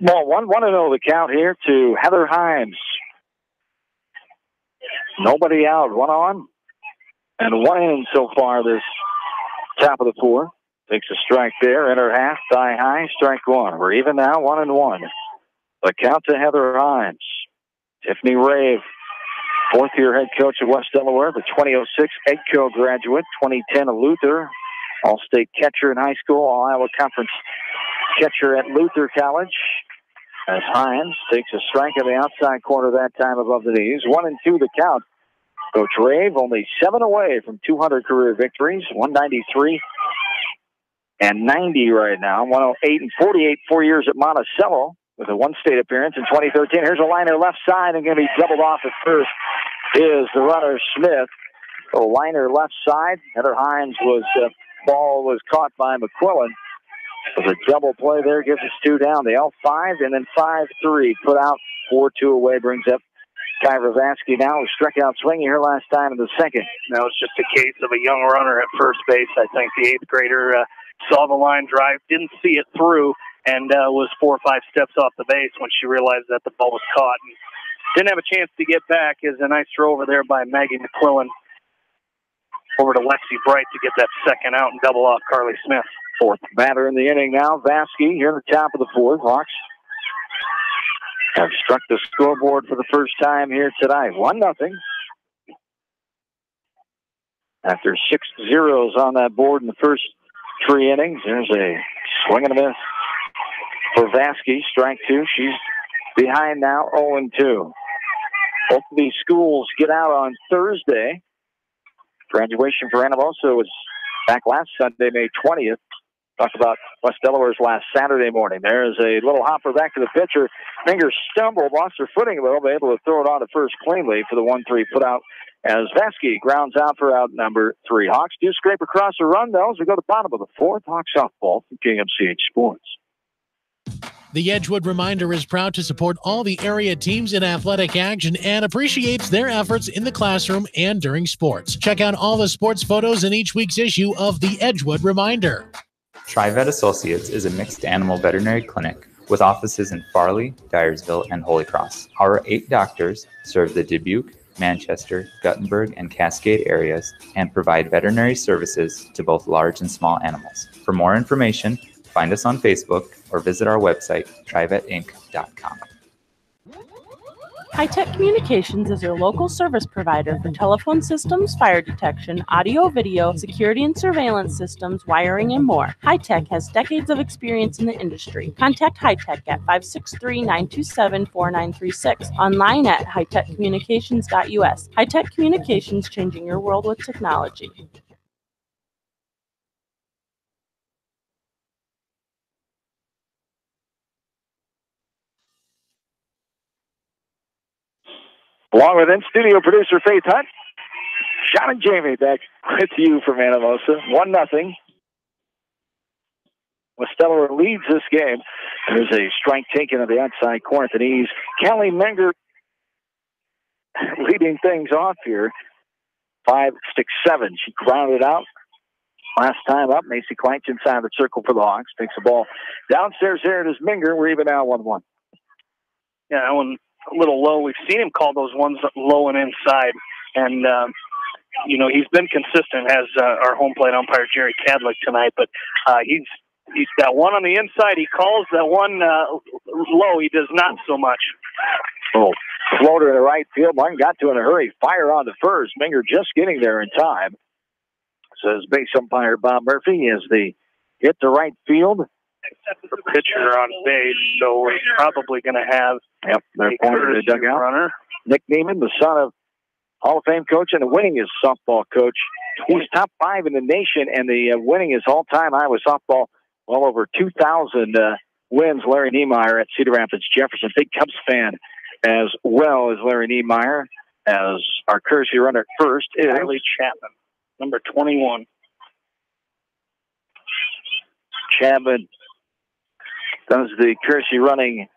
Ball 1-0 the count here to Heather Himes. Nobody out, one on, and one in so far this top of the fourth. Takes a strike there, in her half, thigh high, strike one. We're even now, 1-1. The count to Heather Himes. Tiffany Rave, fourth-year head coach of West Delaware, the 2006 EDCO graduate, 2010 Luther, All-State catcher in high school, All-Iowa Conference catcher at Luther College. As Hines takes a strike in the outside corner that time above the knees. 1-2 the count. Coach Rave only 7 away from 200 career victories, 193 and 90 right now, 108 and 48, 4 years at Monticello with a one-state appearance in 2013. Here's a liner left side and going to be doubled off at first is the runner Smith. A liner left side. Heather Hines ball was caught by McQuillan. So the double play there gives us 2 down. The L5 and then 5-3 put out 4-2 away brings up Kyra Vasky now, who struck out swinging here last time in the second. That was just a case of a young runner at first base. I think the 8th grader saw the line drive, didn't see it through, and was 4 or 5 steps off the base when she realized that the ball was caught. And didn't have a chance to get back. Is a nice throw over there by Maggie McQuillan over to Lexi Bright to get that second out and double off Carly Smith. Fourth batter in the inning now, Vasky here at the top of the fourth. Hawks have struck the scoreboard for the first time here tonight. 1-0. After 6 zeros on that board in the first 3 innings, there's a swing and a miss for Vasky. Strike 2. She's behind now, 0-2. Both of these schools get out on Thursday. Graduation for Anamosa was back last Sunday, May 20th. Talked about West Delaware's last Saturday morning. There's a little hopper back to the pitcher. Finger stumbled, lost her footing a little, but able to throw it on to first cleanly for the 1-3 put out as Vasky grounds out for out number 3. Hawks do scrape across a run, though, as we go to the bottom of the fourth. Hawks softball from KMCH Sports. The Edgewood Reminder is proud to support all the area teams in athletic action and appreciates their efforts in the classroom and during sports. Check out all the sports photos in each week's issue of the Edgewood Reminder. TriVet Associates is a mixed animal veterinary clinic with offices in Farley, Dyersville, and Holy Cross. Our 8 doctors serve the Dubuque, Manchester, Guttenberg, and Cascade areas and provide veterinary services to both large and small animals. For more information, find us on Facebook or visit our website, trivetinc.com. High-Tech Communications is your local service provider for telephone systems, fire detection, audio, video, security and surveillance systems, wiring, and more. High-Tech has decades of experience in the industry. Contact High-Tech at 563-927-4936. Online at hightechcommunications.us. High-Tech Communications, changing your world with technology. Along with in-studio producer Faith Hunt, Sean and Jamie back with you from Anamosa. 1-0. West Delaware leads this game. There's a strike taken at the outside corner at the knees. Callie Menger leading things off here. 5-6-7. She grounded out last time up. Macy Kleitz inside the circle for the Hawks. Takes the ball downstairs there. It is Menger. We're even now 1-1. Yeah, that one a little low. We've seen him call those ones low and inside. And, he's been consistent as our home plate umpire, Jerry Cadlick, tonight. But he's got one on the inside. He calls that one low. He does not so much. Oh, floater in the right field. Martin got to in a hurry. Fire on the first. Menger just getting there in time. Says base umpire Bob Murphy as they hit the right field. The pitcher on base, so we're probably going to have they're pointing to the dugout. Runner. Nick Neiman, the son of Hall of Fame coach and the winningest softball coach. He's top 5 in the nation and the winningest all-time Iowa softball. Well over 2,000 wins. Larry Niemeyer at Cedar Rapids Jefferson. Big Cubs fan as well as Larry Niemeyer. As our courtesy runner at first is Riley Chapman, number 21. Chapman does the courtesy running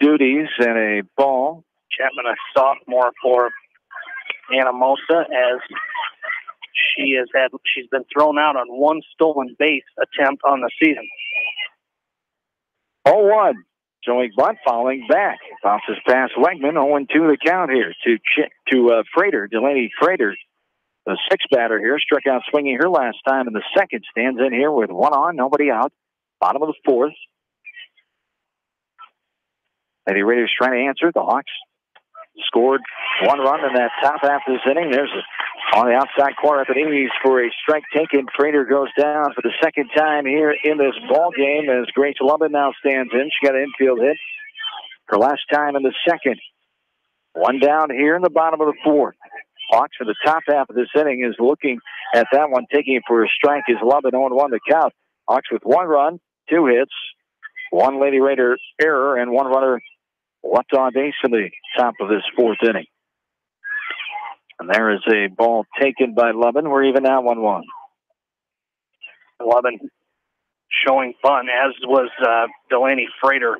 duties and a ball. Chapman, a sophomore for Anamosa, as she's been thrown out on one stolen base attempt on the season. 0-1. Showing bunt, following back. Bounces past Wegman. 0-2 the count here to Frater, Delaney Frater. The sixth batter here, struck out swinging her last time in the second. Stands in here with one on, nobody out. Bottom of the fourth. Lady Raiders trying to answer. The Hawks scored one run in that top half of this inning. There's on the outside corner at the knees for a strike taken. Frater goes down for the second time here in this ball game as Grace Lubin now stands in. She got an infield hit her last time in the second. One down here in the bottom of the fourth. Hawks for the top half of this inning is looking at that one, taking it for a strike is Lubin. 0-1 the count. Hawks with one run, two hits, one Lady Raider error, and one runner left on base in the top of this fourth inning. And there is a ball taken by Lubin. We're even now 1-1. Lubin showing fun, as was Delaney Frater,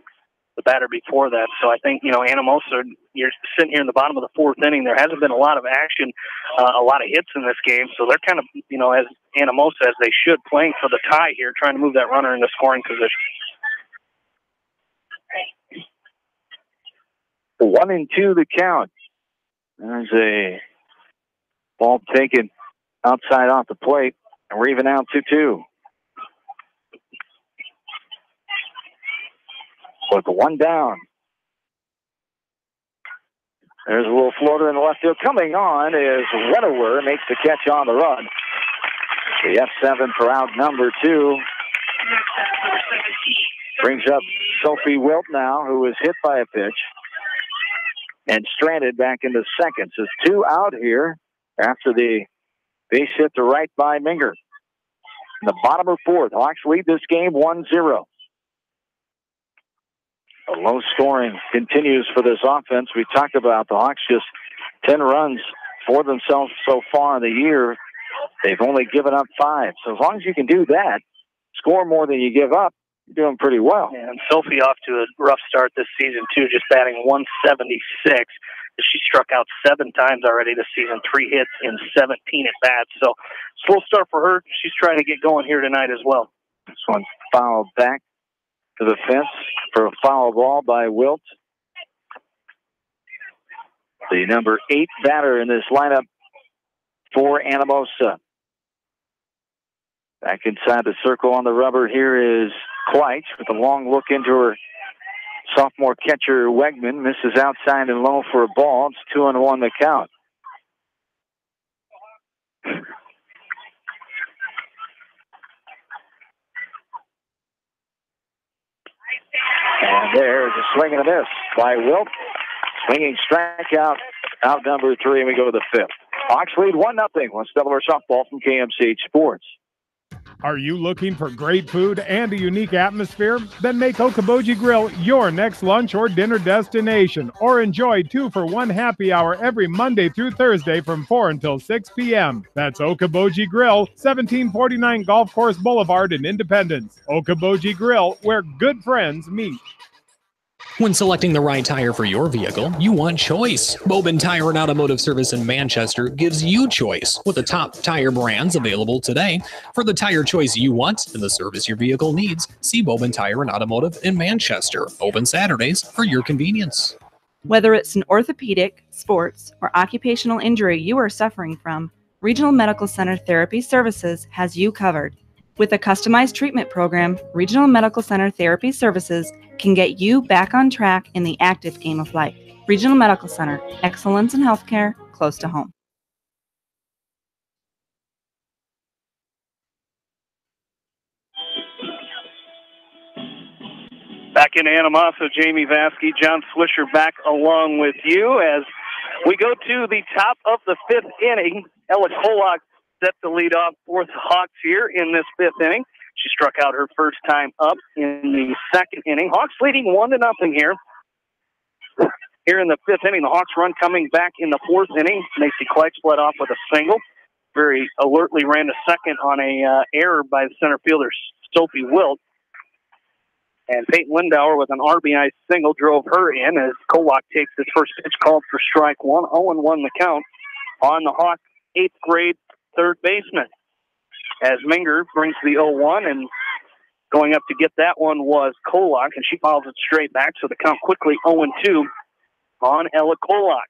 the batter before that. So I think, Anamosa, you're sitting here in the bottom of the fourth inning. There hasn't been a lot of action, a lot of hits in this game. So they're kind of, as Anamosa, as they should, playing for the tie here, trying to move that runner into scoring position. 1-2 the count. There's a ball taken outside off the plate, and we're even out 2-2. With one down. There's a little floater in the left field. Coming on is Wedower, makes the catch on the run. The F7 for out number 2. Brings up Sophie Wilt now, who was hit by a pitch and stranded back into second. So 2 out here after the base hit to right by Minger. In the bottom of the fourth, Hawks lead this game 1-0. The low scoring continues for this offense. We talked about the Hawks just 10 runs for themselves so far in the year. They've only given up 5. So as long as you can do that, score more than you give up, you're doing pretty well. And Sophie off to a rough start this season, too, just batting 176. She struck out 7 times already this season, 3 hits in 17 at-bats. So slow start for her. She's trying to get going here tonight as well. This one fouled back to the fence for a foul ball by Wilt. The number 8 batter in this lineup for Anamosa. Back inside the circle on the rubber here is Kleitz with a long look into her sophomore catcher Wegman. Misses outside and low for a ball. It's 2-1 the count. And there's a swing and a miss by Wilt. Swinging strikeout, out number 3, and we go to the 5th. Hawks lead 1-0. Let's Delaware softball from KMCH Sports. Are you looking for great food and a unique atmosphere? Then make Okoboji Grill your next lunch or dinner destination, or enjoy 2-for-1 happy hour every Monday through Thursday from 4 until 6 p.m. That's Okoboji Grill, 1749 Golf Course Boulevard in Independence. Okoboji Grill, where good friends meet. When selecting the right tire for your vehicle, you want choice. Bobin Tire and Automotive Service in Manchester gives you choice with the top tire brands available today. For the tire choice you want and the service your vehicle needs, see Bobin Tire and Automotive in Manchester. Open Saturdays for your convenience. Whether it's an orthopedic, sports, or occupational injury you are suffering from, Regional Medical Center Therapy Services has you covered. With a customized treatment program, Regional Medical Center Therapy Services can get you back on track in the active game of life. Regional Medical Center, excellence in healthcare, close to home. Back in Anamosa, Jamie Vaskey, John Swisher back along with you as we go to the top of the 5th inning. Ella Kolak set the lead off for the Hawks here in this 5th inning. She struck out her first time up in the 2nd inning. Hawks leading 1-0 here. Here in the 5th inning, the Hawks run coming back in the 4th inning. Macy Kleitz led off with a single. Very alertly ran to second on a error by the center fielder, Sophie Wilt. And Peyton Lindauer with an RBI single drove her in as Kolak takes his first pitch called for strike 1. 0-1 the count on the Hawks' 8th grade third baseman. As Minger brings the 0-1, and Going up to get that one was Kolak, and she fouls it straight back, so the count quickly 0-2 on Ella Kolak.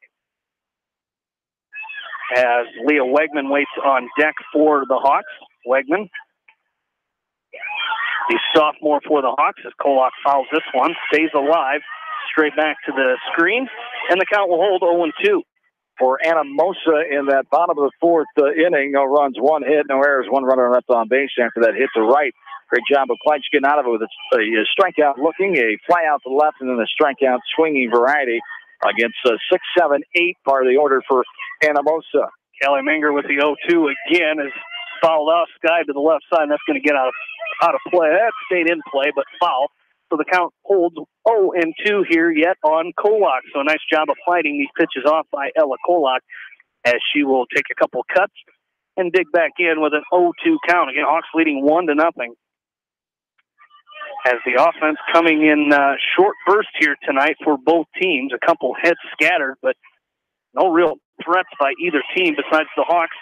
As Leah Wegman waits on deck for the Hawks. Wegman, the sophomore for the Hawks, as Kolak fouls this one, stays alive, straight back to the screen, and the count will hold 0-2. For Anamosa in that bottom of the fourth inning, no runs, one hit, no errors, one runner left on base after that hit to right. Great job of Kleitsch getting out of it with a strikeout looking, a fly out to left, and then a strikeout swinging variety against 6, 7, 8, part of the order for Anamosa. Kelly Minger with the 0-2 again is fouled off, skied to the left side, and that's going to get out of play. That stayed in play, but foul. So the count holds 0-2 here yet on Kolak. So a nice job of fighting these pitches off by Ella Kolak, as she will take a couple cuts and dig back in with an 0-2 count. Again, Hawks leading 1-0. As the offense coming in short burst here tonight for both teams. A couple hits scattered, but no real threats by either team besides the Hawks.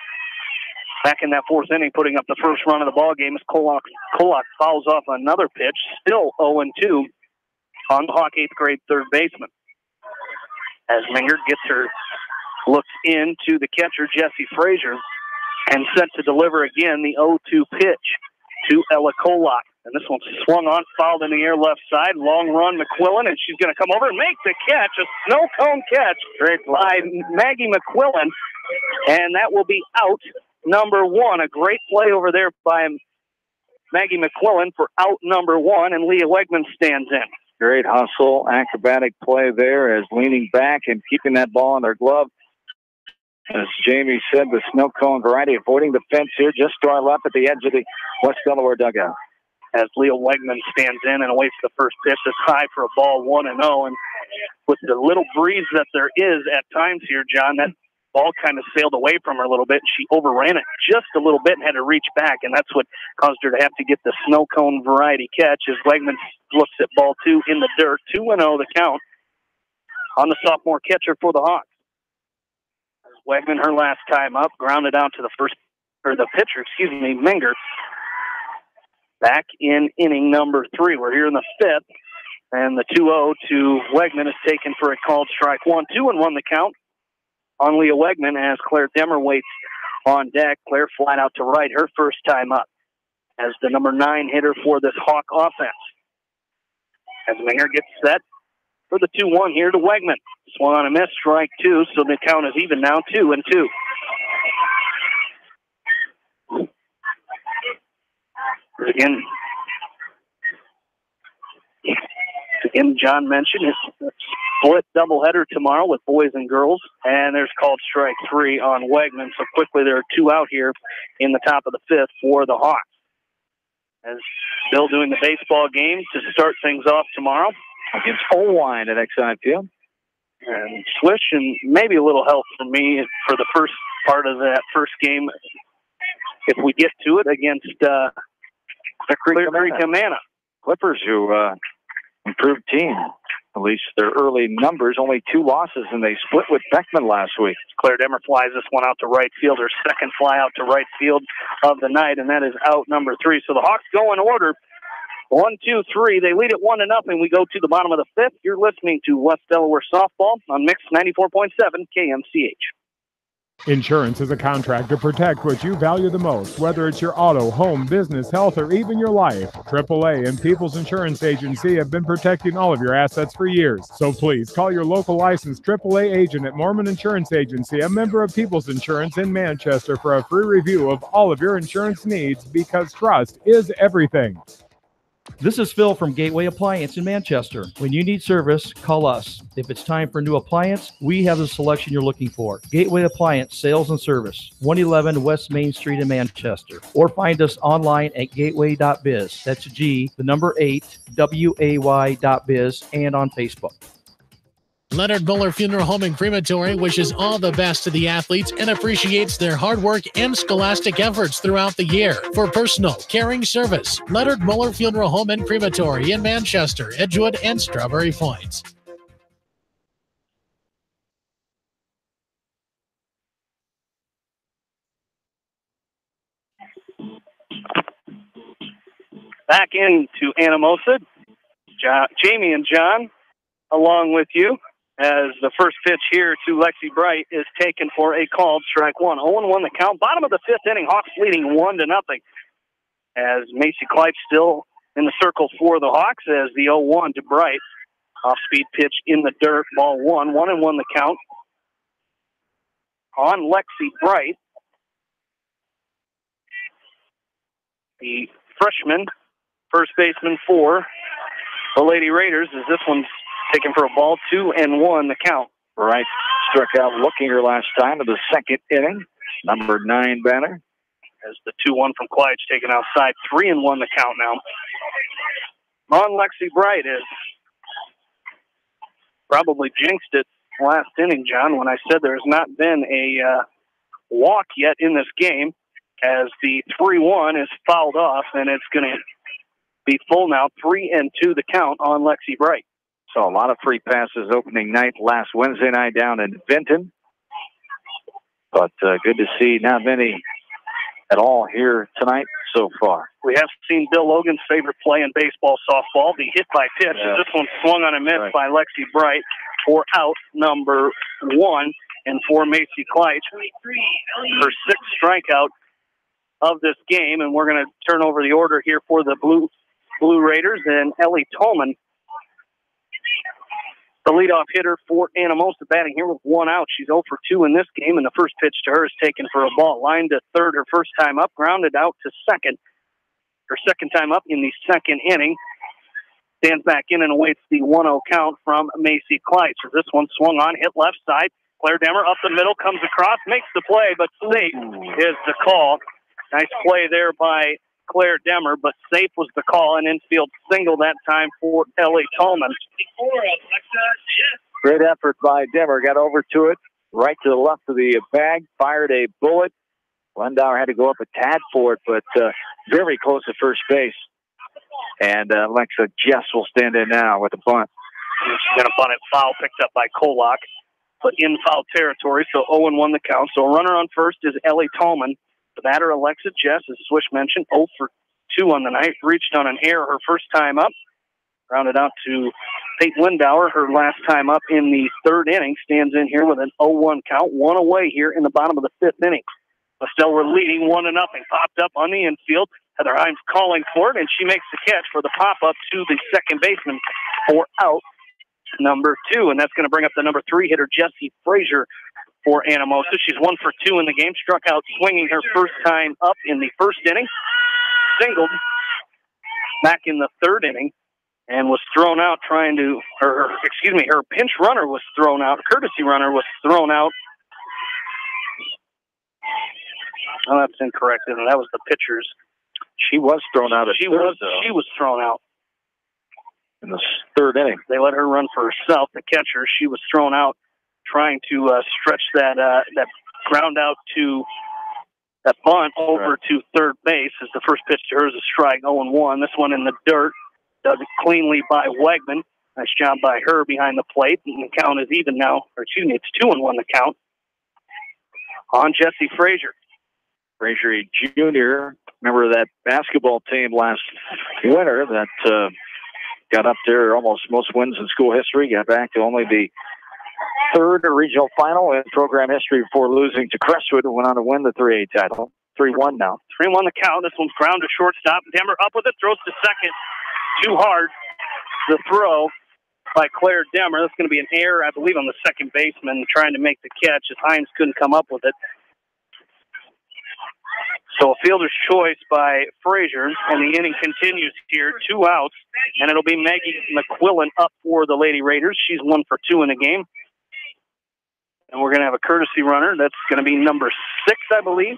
Back in that fourth inning, putting up the first run of the ball game as Kolak fouls off another pitch. Still 0-2 on the Hawk 8th grade third baseman. As Minger gets her look into the catcher, Jessie Frazier, and set to deliver again the 0-2 pitch to Ella Kolak. And this one's swung on, fouled in the air left side. Long run, McQuillan, and she's going to come over and make the catch. A snow cone catch by Maggie McQuillan. And that will be out number 1. A great play over there by Maggie McQuillan for out number 1, and Leah Wegman stands in. Great hustle, acrobatic play there as leaning back and keeping that ball in her glove. As Jamie said, the snow cone variety, avoiding the fence here just to our left at the edge of the West Delaware dugout. As Leah Wegman stands in and awaits the first pitch, it's high for a ball 1-0. And with the little breeze that there is at times here, John, that ball kind of sailed away from her a little bit. She overran it just a little bit and had to reach back, and that's what caused her to have to get the snow cone variety catch as Wegman looks at ball 2 in the dirt. 2-0 the count on the sophomore catcher for the Hawks. Wegman, her last time up, grounded out to the pitcher, Minger. Back in inning number 3. We're here in the 5th, and the 2-0 to Wegman is taken for a called strike 1. 2-1 the count on Leah Wegman as Claire Demmer waits on deck. Claire flat out to right, her first time up as the number 9 hitter for this Hawk offense. As Minger gets set for the 2-1 here to Wegman. Swung on a miss, strike 2, so the count is even now, 2-2. Again, John mentioned it's a split doubleheader tomorrow with boys and girls, and there's called strike 3 on Wegman. So quickly, there are 2 out here in the top of the 5th for the Hawks. As still doing the baseball game to start things off tomorrow against Holwine at Exide Field. And Swish, and maybe a little help from me for the first part of that first game, if we get to it, against Clear Creek Amana. Clippers, who improved team. At least their early numbers, only 2 losses, and they split with Beckman last week. Claire Demmer flies this one out to right field, her second fly out to right field of the night, and that is out number 3. So the Hawks go in order. 1, 2, 3. They lead it 1-0. We go to the bottom of the 5th. You're listening to West Delaware Softball on Mix 94.7 KMCH. Insurance is a contract to protect what you value the most, whether it's your auto, home, business, health, or even your life. AAA and People's Insurance Agency have been protecting all of your assets for years. So please call your local licensed AAA agent at Mormon Insurance Agency, a member of People's Insurance in Manchester, for a free review of all of your insurance needs, because trust is everything. This is Phil from Gateway Appliance in Manchester. When you need service, call us. If it's time for a new appliance, we have the selection you're looking for. Gateway Appliance Sales and Service, 111 West Main Street in Manchester. Or find us online at gateway.biz. That's G, the number 8, WAY.biz, and on Facebook. Leonard Muller Funeral Home and Crematory wishes all the best to the athletes and appreciates their hard work and scholastic efforts throughout the year. For personal, caring service, Leonard Muller Funeral Home and Crematory in Manchester, Edgewood, and Strawberry Points. Back into Anamosa. Jamie and John, along with you, as the first pitch here to Lexi Bright is taken for a called strike one. 0-1 the count. Bottom of the fifth inning, Hawks leading 1-0. As Macy Clyde still in the circle for the Hawks as the 0-1 to Bright. Off-speed pitch in the dirt, ball 1. 1-1 the count on Lexi Bright. The freshman, first baseman for the Lady Raiders, as this one's taken for a ball. 2-1 the count. Bright struck out looking her last time in the second inning. Number 9 batter. As the 2-1 from Clyde's taken outside. 3-1 the count now. On Lexi Bright is probably jinxed it last inning, John, when I said there's not been a walk yet in this game, as the 3-1 is fouled off, and it's going to be full now. 3-2 the count on Lexi Bright. So a lot of free passes opening night last Wednesday night down in Vinton. But good to see not many at all here tonight so far. We have seen Bill Logan's favorite play in baseball, softball, the hit by pitch. Yeah. This one swung on a miss by Lexi Bright for out number 1, and for Macy Clyde, her 6th strikeout of this game. And we're going to turn over the order here for the Blue Raiders, and Ellie Tolman, the leadoff hitter for Anamosa, batting here with 1 out. She's 0 for 2 in this game, and the first pitch to her is taken for a ball. Line to third her first time up, grounded out to second. Her second time up in the second inning. Stands back in and awaits the 1-0 count from Macy Clyde. So this one swung on, hit left side. Claire Demmer up the middle, comes across, makes the play, but safe is the call. Nice play there by Claire Demmer, but safe was the call, and infield single that time for Ellie Tolman. Great effort by Demmer. Got over to it, right to the left of the bag, fired a bullet. Lindauer had to go up a tad for it, but very close to first base. And Alexa Jess will stand in now with the bunt. She's going to bunt it foul, picked up by Kolak, but in foul territory, so 0-1 the count. So a runner on first is Ellie Tolman. The batter, Alexa Jess, as Swish mentioned, 0 for 2 on the night. Reached on an error her first time up. Rounded out to Peyton Lindauer, her last time up in the third inning. Stands in here with an 0-1 count. 1 away here in the bottom of the fifth inning. Estelle were leading 1-0. Popped up on the infield. Heather Himes calling for it, and she makes the catch for the pop-up to the second baseman for out number 2. And that's going to bring up the number 3 hitter, Jessie Frazier, for Anamosa. She's 1 for 2 in the game. Struck out swinging her first time up in the first inning. Singled back in the third inning and was thrown out her pinch runner was thrown out. Courtesy runner was thrown out. Oh, that's incorrect, isn't it? That was the pitcher's. She was thrown out. She was thrown out in the third inning. They let her run for herself. The catcher, she was thrown out, trying to stretch that ground out to that bunt over to third base. As the first pitch to her is a strike, 0-1. This one in the dirt, does it cleanly by Wegman. Nice job by her behind the plate. And the count is even now. It's 2-1 the count on Jessie Frazier. Frazier, a junior, member of that basketball team last winter that got up there almost most wins in school history, got back to only the third regional final in program history before losing to Crestwood, and went on to win the 3A title. 3-1 now. 3-1 the count. This one's ground to shortstop. Demmer up with it, throws to second. Too hard. The throw by Claire Demmer. That's going to be an error, I believe, on the second baseman trying to make the catch as Himes couldn't come up with it. So a fielder's choice by Frazier, and the inning continues here. 2 outs, and it'll be Maggie McQuillan up for the Lady Raiders. She's 1 for 2 in the game. And we're going to have a courtesy runner. That's going to be number 6, I believe.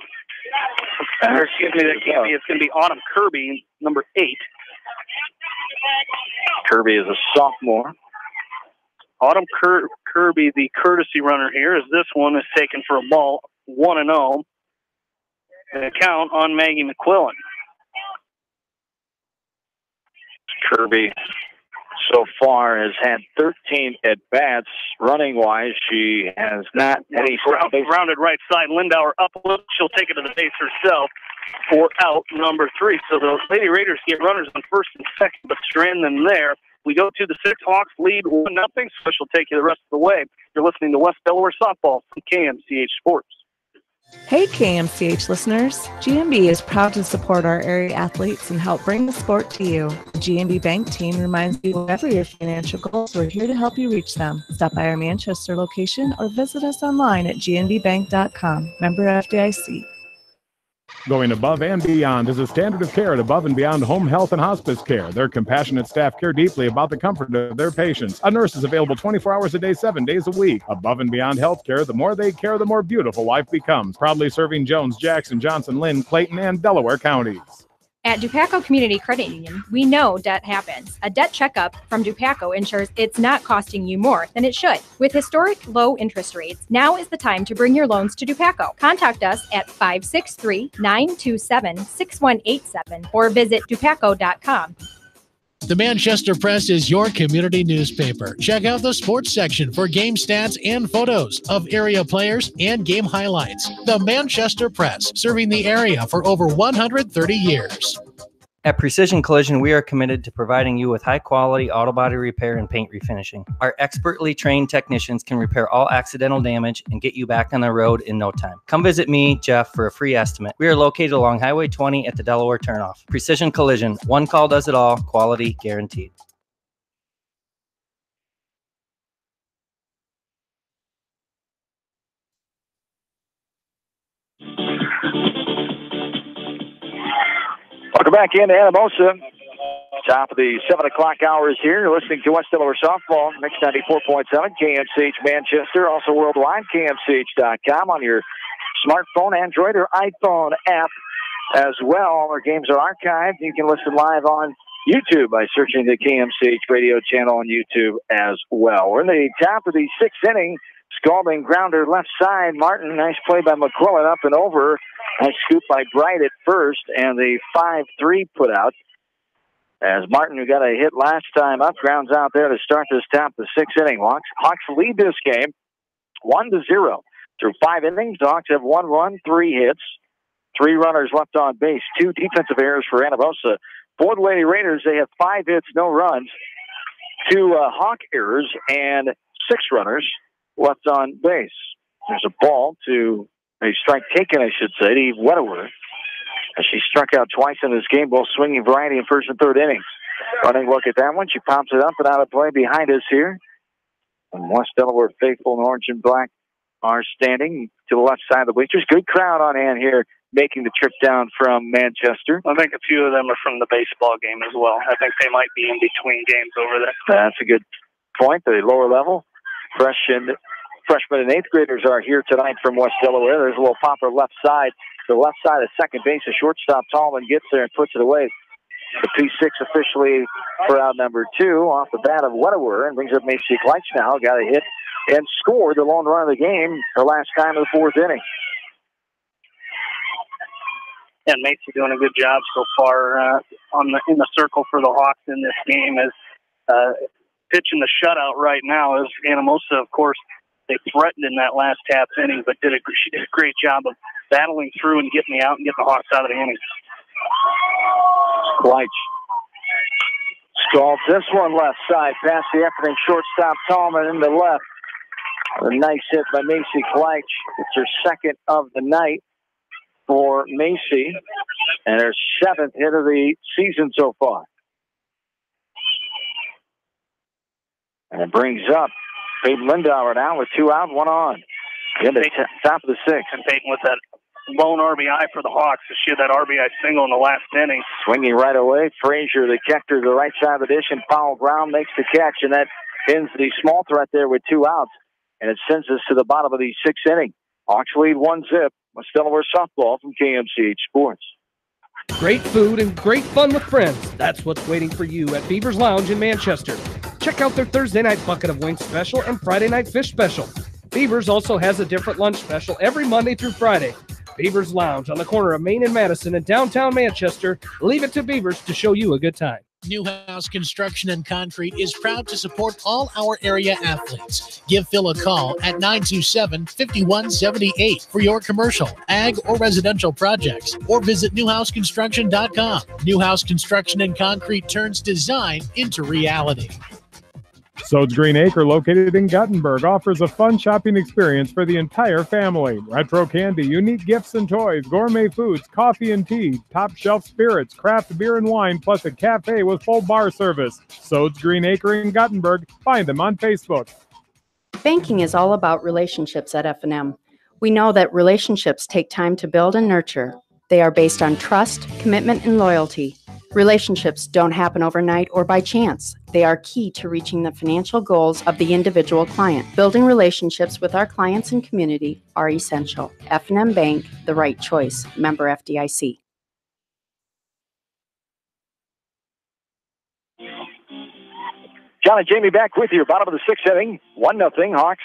Excuse me, that can't be. It's going to be Autumn Kirby, number 8. Kirby is a sophomore. Autumn Kirby, the courtesy runner here, as this one is taken for a ball, 1-0. The count on Maggie McQuillan. Kirby so far has had 13 at-bats. Running-wise, she has not any... Rounded right side. Lindauer up. She'll take it to the base herself. for out number 3. So the Lady Raiders get runners on first and second, but strand them there. We go to the 6 Hawks lead 1-0. Switch will take you the rest of the way. You're listening to West Delaware Softball from KMCH Sports. Hey KMCH listeners, GMB is proud to support our area athletes and help bring the sport to you. The GMB Bank team reminds you whatever your financial goals, we're here to help you reach them. Stop by our Manchester location or visit us online at gnbbank.com. Member FDIC. Going above and beyond is a standard of care at Above and Beyond Home Health and Hospice Care. Their compassionate staff care deeply about the comfort of their patients. A nurse is available 24 hours a day, 7 days a week. Above and Beyond Healthcare, the more they care, the more beautiful life becomes. Proudly serving Jones, Jackson, Johnson, Lynn, Clayton, and Delaware counties. At Dupaco Community Credit Union, we know debt happens. A debt checkup from Dupaco ensures it's not costing you more than it should. With historic low interest rates, now is the time to bring your loans to Dupaco. Contact us at 563-927-6187 or visit dupaco.com. The Manchester Press is your community newspaper. Check out the sports section for game stats and photos of area players and game highlights. The Manchester Press, serving the area for over 130 years. At Precision Collision, we are committed to providing you with high-quality auto body repair and paint refinishing. Our expertly trained technicians can repair all accidental damage and get you back on the road in no time. Come visit me, Jeff, for a free estimate. We are located along Highway 20 at the Delaware turnoff. Precision Collision, one call does it all, quality guaranteed. Welcome back into Anamosa. Top of the 7 o'clock hours here. You're listening to West Delaware Softball, Mix 94.7, KMCH Manchester, also worldwide, KMCH.com on your smartphone, Android, or iPhone app as well. All our games are archived. You can listen live on YouTube by searching the KMCH radio channel on YouTube as well. We're in the top of the 6th inning. Scalding grounder left side. Martin, nice play by McQuillan up and over. Nice scoop by Bright at first, and the 5-3 put out. As Martin, who got a hit last time up, grounds out there to start this top of the 6th inning. Hawks lead this game 1-0. Through 5 innings, the Hawks have 1 run, 3 hits, 3 runners left on base, 2 defensive errors for Anamosa. For the Lady Raiders, they have 5 hits, no runs, 2 Hawk errors, and 6 runners left on base. There's a ball to a strike taken, I should say, to Wedewer. She struck out twice in this game, both swinging variety in first and third innings. Running look at that one. She pops it up and out of play behind us here. And West Delaware faithful in orange and black are standing to the left side of the bleachers. Good crowd on hand here making the trip down from Manchester. I think a few of them are from the baseball game as well. I think they might be in between games over there. That's a good point. The lower level. Freshmen and 8th graders are here tonight from West Delaware. There's a little popper left side. The left side of second base, a shortstop Tallman gets there and puts it away. The P6 officially for out number 2 off the bat of Wedewer and brings up Macy Kleitch now. Got a hit and scored the lone run of the game her last time in the 4th inning. And Macy doing a good job so far in the circle for the Hawks in this game as pitching the shutout right now is Anamosa, of course. They threatened in that last half inning, but she did a great job of battling through and getting the out and getting the Hawks out of the inning. Kleitch scalds this one left side past the efforting shortstop Tallman in the left. A nice hit by Macy Kleitch. It's her 2nd of the night for Macy and her 7th hit of the season so far. And it brings up Peyton Lindauer now with 2 out, 1 on. In the top of the 6th. And Peyton with that lone RBI for the Hawks. She had that RBI single in the last inning. Swinging right away. Frazier, the catcher, to the right side of the dish, and foul ground makes the catch, and that ends the small threat there with 2 outs. And it sends us to the bottom of the 6th inning. Hawks lead 1-0. West Delaware Softball from KMCH Sports. Great food and great fun with friends. That's what's waiting for you at Beaver's Lounge in Manchester. Check out their Thursday night bucket of wings special and Friday night fish special. Beaver's also has a different lunch special every Monday through Friday. Beaver's Lounge on the corner of Main and Madison in downtown Manchester. Leave it to Beaver's to show you a good time. Newhouse Construction and Concrete is proud to support all our area athletes. Give Phil a call at 927-5178 for your commercial, ag, or residential projects, or visit newhouseconstruction.com. Newhouse Construction and Concrete turns design into reality. Sode's Green Acre, located in Guttenberg, offers a fun shopping experience for the entire family. Retro candy, unique gifts and toys, gourmet foods, coffee and tea, top shelf spirits, craft beer and wine, plus a cafe with full bar service. Sode's Green Acre in Guttenberg. Find them on Facebook. Banking is all about relationships at F&M. We know that relationships take time to build and nurture. They are based on trust, commitment, and loyalty. Relationships don't happen overnight or by chance. They are key to reaching the financial goals of the individual client. Building relationships with our clients and community are essential. F&M Bank, the right choice. Member FDIC. John and Jamie back with you. Bottom of the sixth inning, 1-0 Hawks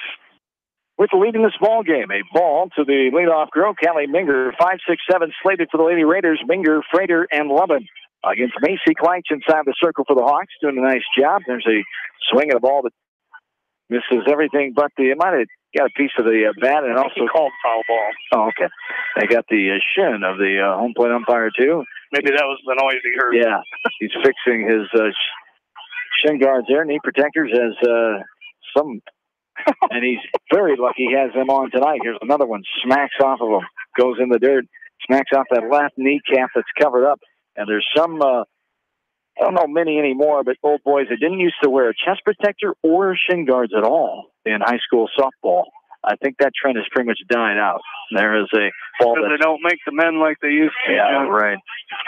with the lead in this ball game. A ball to the leadoff girl, Callie Minger. 5, 6, 7 slated for the Lady Raiders. Minger, Frater, and Lubin. Against Macy Kleitz inside the circle for the Hawks, doing a nice job. There's a swing of the ball that misses everything, but it might have got a piece of the bat and also called foul ball. Oh, okay. They got the shin of the home plate umpire too. Maybe that was the noise he heard. Yeah, he's fixing his shin guards there, knee protectors, as some, and he's very lucky he has them on tonight. Here's another one, smacks off of him, goes in the dirt, smacks off that left kneecap that's covered up. And there's some, I don't know many anymore, but old boys that didn't used to wear a chest protector or shin guards at all in high school softball. I think that trend has pretty much died out. There is a ball because they don't make the men like they used to. Yeah, John. right.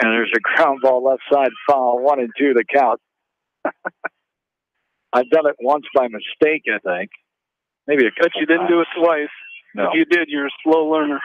And there's a ground ball left side foul, 1 and 2 the count. I've done it once by mistake, I think. Maybe a couple But you didn't do it twice. No. If you did, you're a slow learner.